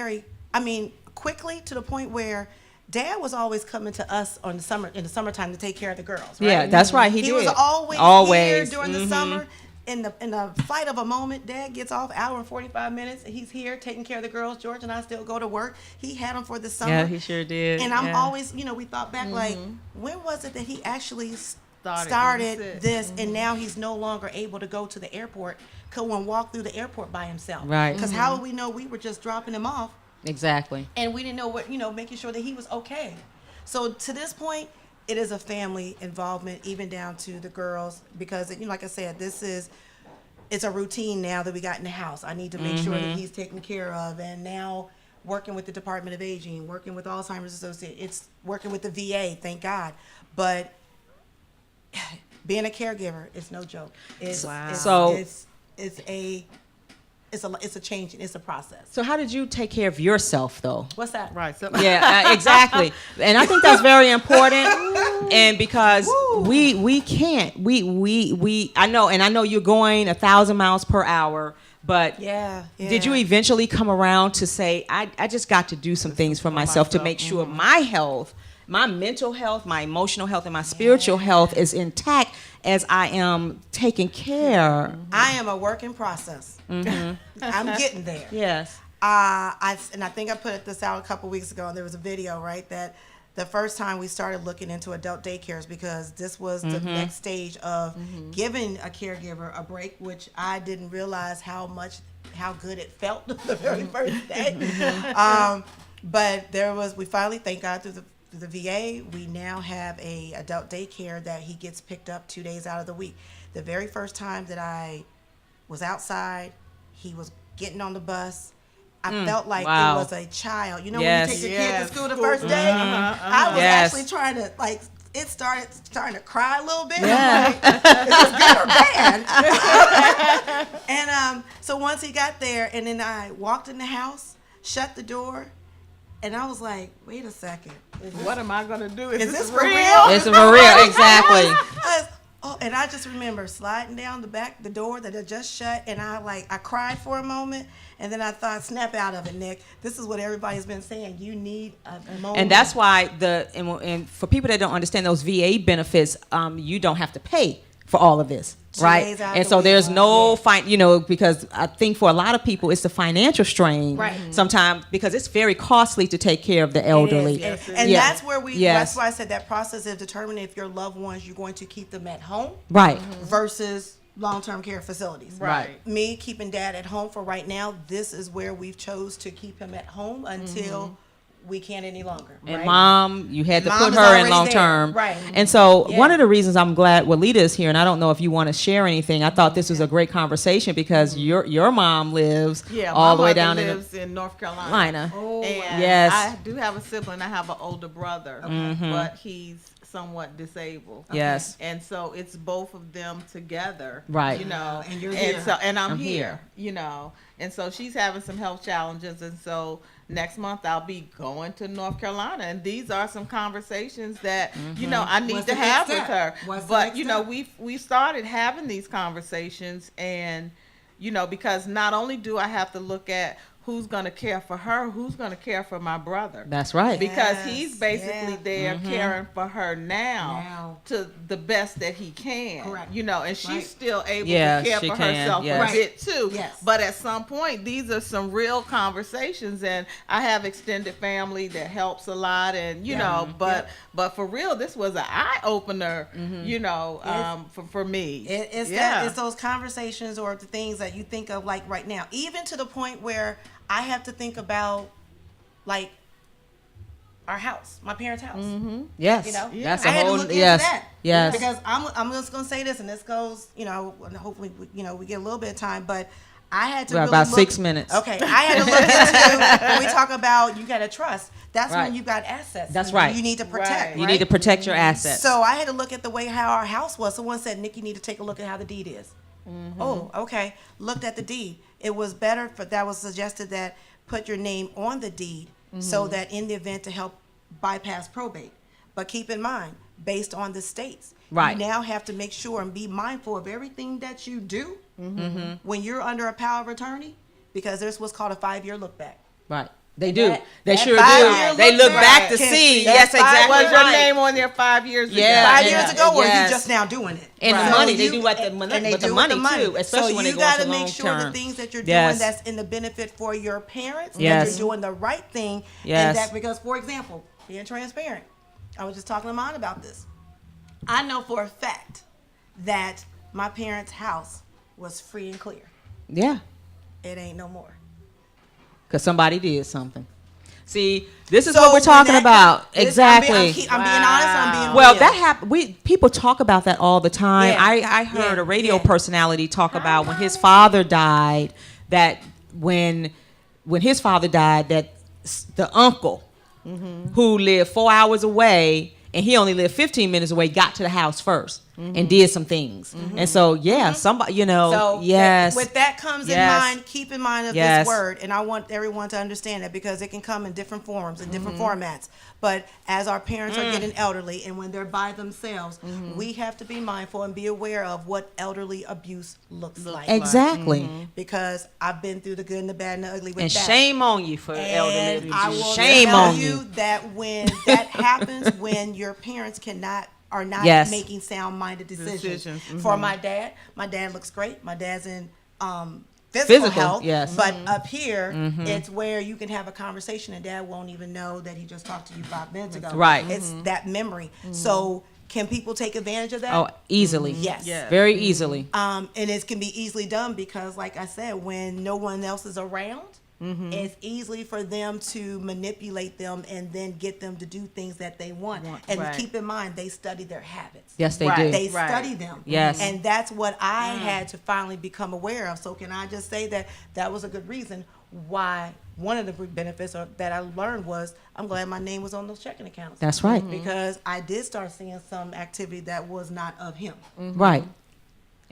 E: quickly, to the point where Dad was always coming to us in the summertime to take care of the girls. Right?
C: Yeah, that's right. He did.
E: was always here during the summer. In the flight of a moment, Dad gets off, hour and 45 minutes. He's here taking care of the girls. George and I still go to work. He had them for the summer.
C: Yeah, he sure did.
E: And I'm
C: Yeah.
E: always, we thought back like, when was it that he actually started
D: Started
E: this, and now he's no longer able to go to the airport, go and walk through the airport by himself.
C: Right.
E: Because how would we know? We were just dropping him off,
C: Exactly.
E: and we didn't know what, making sure that he was okay. So to this point, it is a family involvement, even down to the girls, because like I said, it's a routine now that we got in the house. I need to make sure that he's taken care of, and now working with the Department of Aging, working with Alzheimer's Associate, it's working with the VA, thank God. But being a caregiver is no joke. It's a change. It's a process.
C: So how did you take care of yourself, though?
E: What's that?
D: Right. So
C: Yeah, exactly. And I think that's very important. And because we can't, I know you're going 1,000 miles per hour, but
E: Yeah.
C: did you eventually come around to say, I just got to do some things for myself to make sure my health, my mental health, my emotional health, and my spiritual health is intact as I am taking care?
E: I am a work in process. I'm getting there.
C: Yes.
E: I think I put this out a couple weeks ago, and there was a video, right, that the first time we started looking into adult daycares, because this was the next stage of giving a caregiver a break, which I didn't realize how good it felt the very first day. But we finally, thank God, through the VA, we now have a adult daycare that he gets picked up 2 days out of the week. The very first time that I was outside, he was getting on the bus. I felt like it was a child. You know, when you take your kid to school the first day, I was actually trying to, like, it starting to cry a little bit.
C: Yeah.
E: I'm like, is this good or bad? And so once he got there, and then I walked in the house, shut the door, and I was like, wait a second.
D: what am I gonna do?
E: Is this for
D: real?
C: It's for real, exactly.
E: And I just remember sliding down the door that had just shut, and I cried for a moment, and then I thought, snap out of it, Nick. This is what everybody's been saying. You need a moment.
C: And that's why and for people that don't understand those VA benefits, you don't have to pay for all of this,
E: 2
C: right?
E: days out
C: And
E: the
C: so
E: week,
C: there's no
E: yeah.
C: because I think for a lot of people it's the financial strain,
E: Right.
C: sometimes, because it's very costly to take care of the elderly.
E: It is.
D: Yes, it
E: And
C: Yeah.
E: that's where
C: Yes.
E: that's why I said that process of determining if your loved ones, you're going to keep them at home
C: Right.
E: versus long-term care facilities.
D: Right.
E: Me keeping Dad at home for right now, this is where we've chose to keep him at home until we can't any longer.
C: And
E: right?
C: Mom, you had to
E: Mom
C: put
E: is
C: her in
E: already
C: long
E: there.
C: term.
E: Right.
C: And so
E: Yeah.
C: one of the reasons I'm glad Walida is here, and I don't know if you want to share anything, I thought this was a great conversation because your mom lives
D: Yeah,
C: all
D: my
C: the way
D: mother
C: down
D: lives in North Carolina.
C: Carolina.
E: Oh,
D: And
C: Yes.
D: I do have a sibling. I have an older brother, but he's somewhat disabled.
C: Yes.
D: And so it's both of them together.
C: Right.
D: You know.
E: And you're here.
D: And I'm
C: here.
D: here. You know. And so she's having some health challenges, and so next month I'll be going to North Carolina, and these are some conversations that I need
E: What's
D: to
E: the next
D: have with
E: step?
D: her.
E: What's the
D: But
E: next step?
D: we started having these conversations, and because not only do I have to look at who's going to care for her, who's going to care for my brother.
C: That's right.
D: Because
E: Yes,
D: he's basically there caring for her now
E: Now.
D: to the best that he can.
E: Correct.
D: And she's
E: Right.
D: still able
C: Yeah,
D: to care
C: she
D: for
C: can,
D: herself
C: yes.
D: a bit too.
E: Yes.
D: But at some point, these are some real conversations, and I have extended family that helps a lot, and but for real, this was an eye opener, for me.
E: It's those conversations or the things that you think of, like right now, even to the point where I have to think about, like, our house, my parents' house.
C: Yes.
E: You know,
C: That's
E: I
C: a
E: had
C: whole
E: to look into
C: yes.
E: that.
C: Yes.
E: Because I'm just gonna say this, and this goes, you know, and hopefully, we get a little bit of time, but I had to
C: We're
E: really
C: about
E: look,
C: 6 minutes.
E: Okay, I had to look into when we talk about you got to trust. That's
C: Right.
E: when you got assets.
C: That's right.
E: You need to protect.
C: You need to protect your assets.
E: So I had to look at the way how our house was. Someone said, Nick, you need to take a look at how the deed is. Oh, okay. Looked at the deed. It was better for that was suggested that put your name on the deed so that in the event to help bypass probate. But keep in mind, based on the states,
C: Right.
E: you now have to make sure and be mindful of everything that you do when you're under a power of attorney, because there's what's called a 5-year look back.
C: Right. They do. They
E: that
C: sure
E: 5-year
C: do. They look back to
E: can
C: see.
E: see
C: Yes,
E: that
C: exactly.
D: Was your
C: right.
D: name on there 5 years ago?
C: Yeah.
E: 5 years ago, or
C: yes.
E: you just now doing it?
C: And the
E: So
C: money, they
E: you-
C: do what the money,
E: and they
C: but the
E: do
C: money,
E: with
C: too, especially
E: so
C: when they
E: you
C: go into
E: gotta
C: long
E: make sure
C: term.
E: the things that you're
C: Yes.
E: doing that's in the benefit for your parents,
C: Yes.
E: that you're doing the right thing.
C: Yes.
E: And that because, for example, being transparent, I was just talking to mine about this. I know for a fact that my parents' house was free and clear.
C: Yeah.
E: It ain't no more.
C: Because somebody did something. See, this is
E: So
C: what we're
E: when
C: talking
E: that
C: about.
E: comes-
C: Exactly.
E: I'm being honest. I'm being
C: Well,
E: real.
C: that happen. People talk about that all the time.
E: Yeah.
C: I heard
E: Yeah.
C: a radio
E: Yeah.
C: personality talk about when his father died. That when his father died, that the uncle who lived 4 hours away and he only lived 15 minutes away got to the house first and did some things. And so somebody,
E: So
C: yes,
E: with that comes in
C: Yes.
E: mind, keep in mind of
C: Yes.
E: this word, and I want everyone to understand that because it can come in different forms and different formats. But as our parents are getting elderly and when they're by themselves, we have to be mindful and be aware of what elderly abuse looks like.
C: exactly.
E: Because I've been through the good and the bad and the ugly with
C: And
E: that.
C: shame on you for
E: And
C: elderly
E: I
C: abuse.
E: will
C: Shame
E: tell
C: on
E: you
C: you.
E: that when that happens, when your parents are not
C: Yes.
E: making sound-minded decisions.
D: Decisions,
E: For my dad looks great. My dad's in physical health,
C: yes.
E: but up here, it's where you can have a conversation and dad won't even know that he just talked to you 5 minutes ago.
C: Right.
E: It's that memory. So can people take advantage of that?
C: Oh, easily.
E: Yes.
D: Yeah.
C: Very easily.
E: And it can be easily done because, like I said, when no one else is around, it's easily for them to manipulate them and then get them to do things that they want. And
D: Right.
E: keep in mind, they study their habits.
C: Yes, they
D: Right.
C: do.
E: They
D: Right.
E: study them.
C: Yes.
E: And that's what I had to finally become aware of. So can I just say that was a good reason why one of the benefits that I learned was I'm glad my name was on those checking accounts.
C: That's right.
E: Because I did start seeing some activity that was not of him.
C: Right.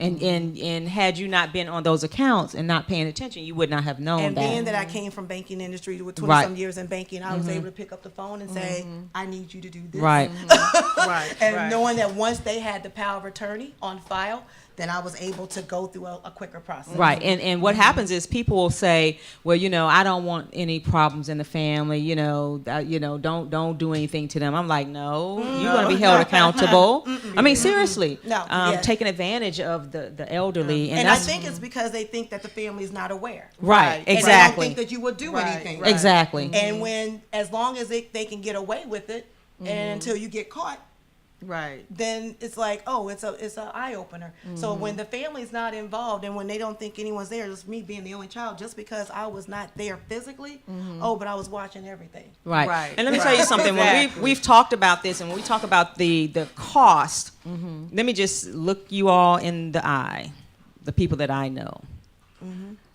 C: And had you not been on those accounts and not paying attention, you would not have known
E: And
C: that.
E: being that I came from banking industry with 20
C: Right.
E: some years in banking, I was able to pick up the phone and say, I need you to do this.
C: Right.
D: Right.
E: And
D: right.
E: knowing that once they had the power of attorney on file, then I was able to go through a quicker process.
C: Right. And what happens is people will say, well, I don't want any problems in the family, don't do anything to them. I'm like, no, you're going to be held accountable. I mean, seriously.
E: No, yeah.
C: Taking advantage of the elderly.
E: And I
C: that's
E: think it's because they think that the family is not aware.
C: right.
D: Right.
E: And they don't
C: Exactly.
E: think that you would do
D: Right,
E: anything.
D: right.
C: Exactly.
E: And as long as they can get away with it, and until you get caught,
D: Right.
E: then it's like, oh, it's a eye opener. So when the family's not involved and when they don't think anyone's there, just me being the only child, just because I was not there physically, but I was watching everything.
C: Right.
D: Right.
C: And let me tell you something. When
D: Exactly.
C: we've talked about this, and when we talk about the cost, let me just look you all in the eye, the people that I know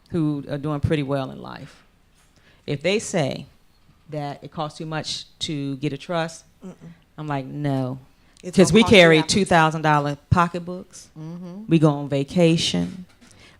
C: who are doing pretty well in life. If they say that it costs too much to get a trust, I'm like, no.
E: It's
C: Because
E: gonna
C: we
E: cost you
C: carry
E: that much.
C: $2,000 pocketbooks. We go on vacation.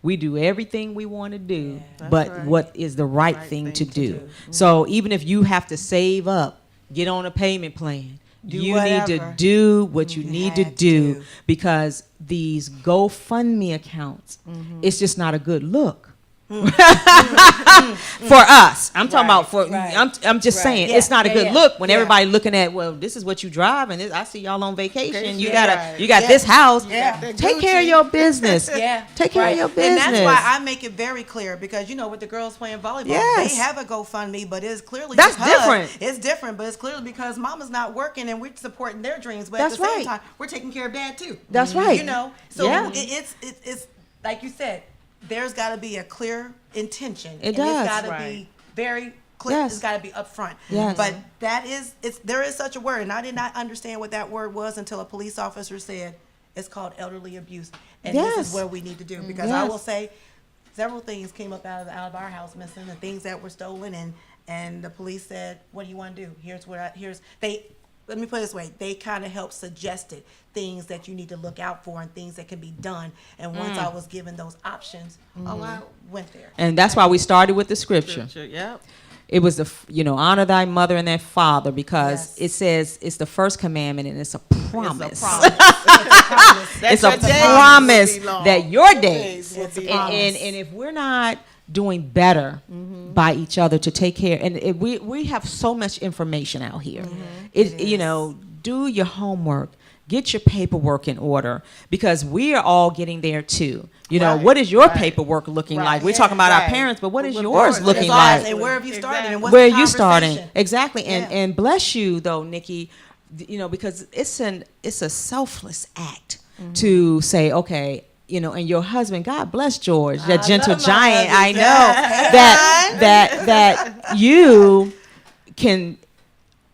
C: We do everything we want to do, but
D: right.
C: what is the right thing to do. So even if you have to save up, get on a payment plan,
E: Do
C: you need to
E: whatever.
C: do what you need to
E: have
C: do
E: to.
C: because these GoFundMe accounts, it's just not a good look. For us, I'm talking about for.
E: right.
C: I'm just saying
E: Yeah,
C: it's not a
E: yeah,
C: good
E: yeah,
C: look when
E: yeah.
C: everybody looking at. Well, this is what you drive, and I see y'all on vacation. You
D: Yeah.
C: you got
E: Yeah.
C: this house.
E: Yeah.
C: Take care of your business.
E: Yeah.
C: Take care of your
E: And
C: business.
E: that's why I make it very clear because with the girls playing volleyball,
C: Yes.
E: they have a GoFundMe, but it's clearly
C: That's
E: because
C: different.
E: It's different, but it's clearly because mama's not working and we're supporting their dreams, but
C: That's
E: at the same
C: right.
E: time, we're taking care of dad too.
C: That's right.
E: So
C: Yeah.
E: it's like you said, there's got to be a clear intention.
C: It
E: and
C: does.
E: It's got to
D: Right.
E: be very clip.
C: Yes.
E: It's got to be upfront.
C: Yes.
E: But there is such a word, and I did not understand what that word was until a police officer said it's called elderly abuse, and this
C: Yes.
E: is what we need to do. Because I
C: Yes.
E: will say, several things came up out of our house missing, and things that were stolen, and the police said, "What do you want to do? Let me put it this way, they kind of helped suggested things that you need to look out for and things that can be done. And once I was given those options, I went there.
C: And that's why we started with the scripture.
D: Yep.
C: It was honor thy mother and thy father, because
E: Yes.
C: it says it's the first commandment and it's a promise.
D: It's a promise.
C: It's a
D: That your days
C: promise
D: will be long.
C: that your days,
D: will be
C: and,
D: long.
C: and if we're not doing better by each other to take care, and we have so much information out here. Do your homework. Get your paperwork in order, because we are all getting there too. What is your paperwork looking like? We're talking about our parents, but what is yours looking like?
E: And where have you started? And what's
C: Where
E: the
C: are you starting?
E: conversation?
C: Exactly.
E: Yeah.
C: And bless you though, Nikki, because it's a selfless act to say, okay, and your husband, God bless George, that gentle giant. I know that you can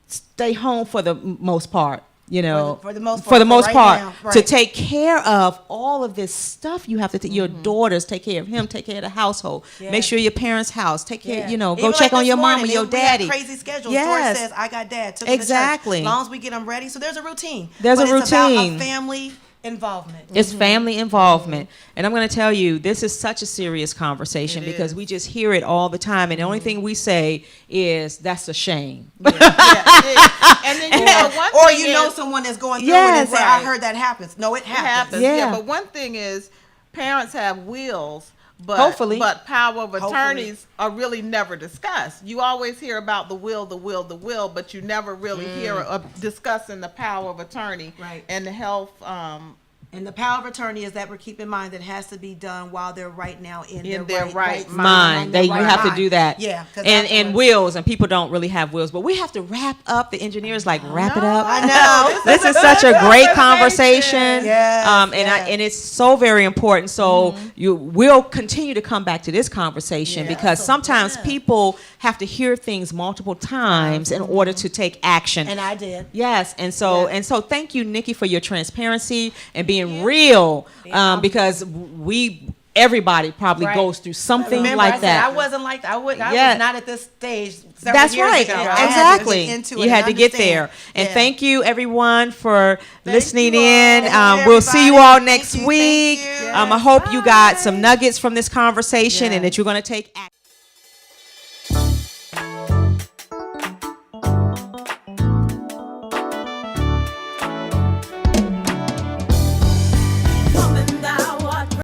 C: stay home for the most part.
E: For the most part,
C: for the most
E: right
C: part,
E: now, right.
C: to take care of all of this stuff you have to take. Your daughters, take care of him, take care of the household.
E: Yeah.
C: Make sure your parents' house, take care.
E: Yeah.
C: Go
E: Even
C: check
E: like
C: on
E: this
C: your mom
E: morning,
C: and your
E: we had
C: daddy.
E: crazy schedules.
C: Yes.
E: George says, I got dad. Took him to church.
C: Exactly.
E: As long as we get them ready. So there's a routine.
C: There's
E: But
C: a
E: it's about
C: routine.
E: a family involvement.
C: It's family involvement. And I'm going to tell you, this is such a serious conversation, because we just hear it all the time. And the only thing we say is, that's a shame.
D: And then one
E: Or
D: thing
E: you know
D: is-
E: someone that's going through
C: Yes.
E: it and say, I
D: Right.
E: heard that happens. No, it
D: It
E: happens.
D: happens.
C: Yeah.
D: Yeah. But one thing is, parents have wills, but
C: Hopefully.
D: but power of
E: Hopefully.
D: attorneys are really never discussed. You always hear about the will, but you never really hear of discussing the power of attorney
E: Right.
D: and the health.
E: And the power of attorney is that we're keeping in mind that has to be done while they're right now in
D: In
E: their
D: their
E: right
D: right
C: Mind.
E: their
C: You
E: right
C: have to
E: mind.
C: do that.
E: Yeah. 'Cause
C: And
E: afterwards-
C: wills, and people don't really have wills, but we have to wrap up. The engineers wrap it up.
E: I know.
C: This is such a great conversation.
E: Yes,
C: and
E: yes.
C: and it's so very important. So you will continue to come back to this conversation,
E: Yeah.
C: because sometimes people have to hear things multiple times in order to take action.
E: And I did.
C: Yes, and so
E: Yeah.
C: thank you, Nikki, for your transparency and being real, because everybody probably
E: Right.
C: goes through something
E: Remember,
C: like
E: I said
C: that.
E: I wasn't like that. I
C: Yeah.
E: was not at this stage. Several
C: That's
E: years
C: right.
E: ago. I had to
C: Exactly.
E: get into it
C: You
E: and
C: had to get
E: understand.
C: there. And
E: Yeah.
C: thank you, everyone, for listening
E: you all.
C: in.
E: Thank you,
C: We'll see you
E: everybody.
C: all
E: Thank
C: next
E: you, thank
C: week.
E: you.
C: I hope you got some nuggets from this conversation, and that you're going to take action.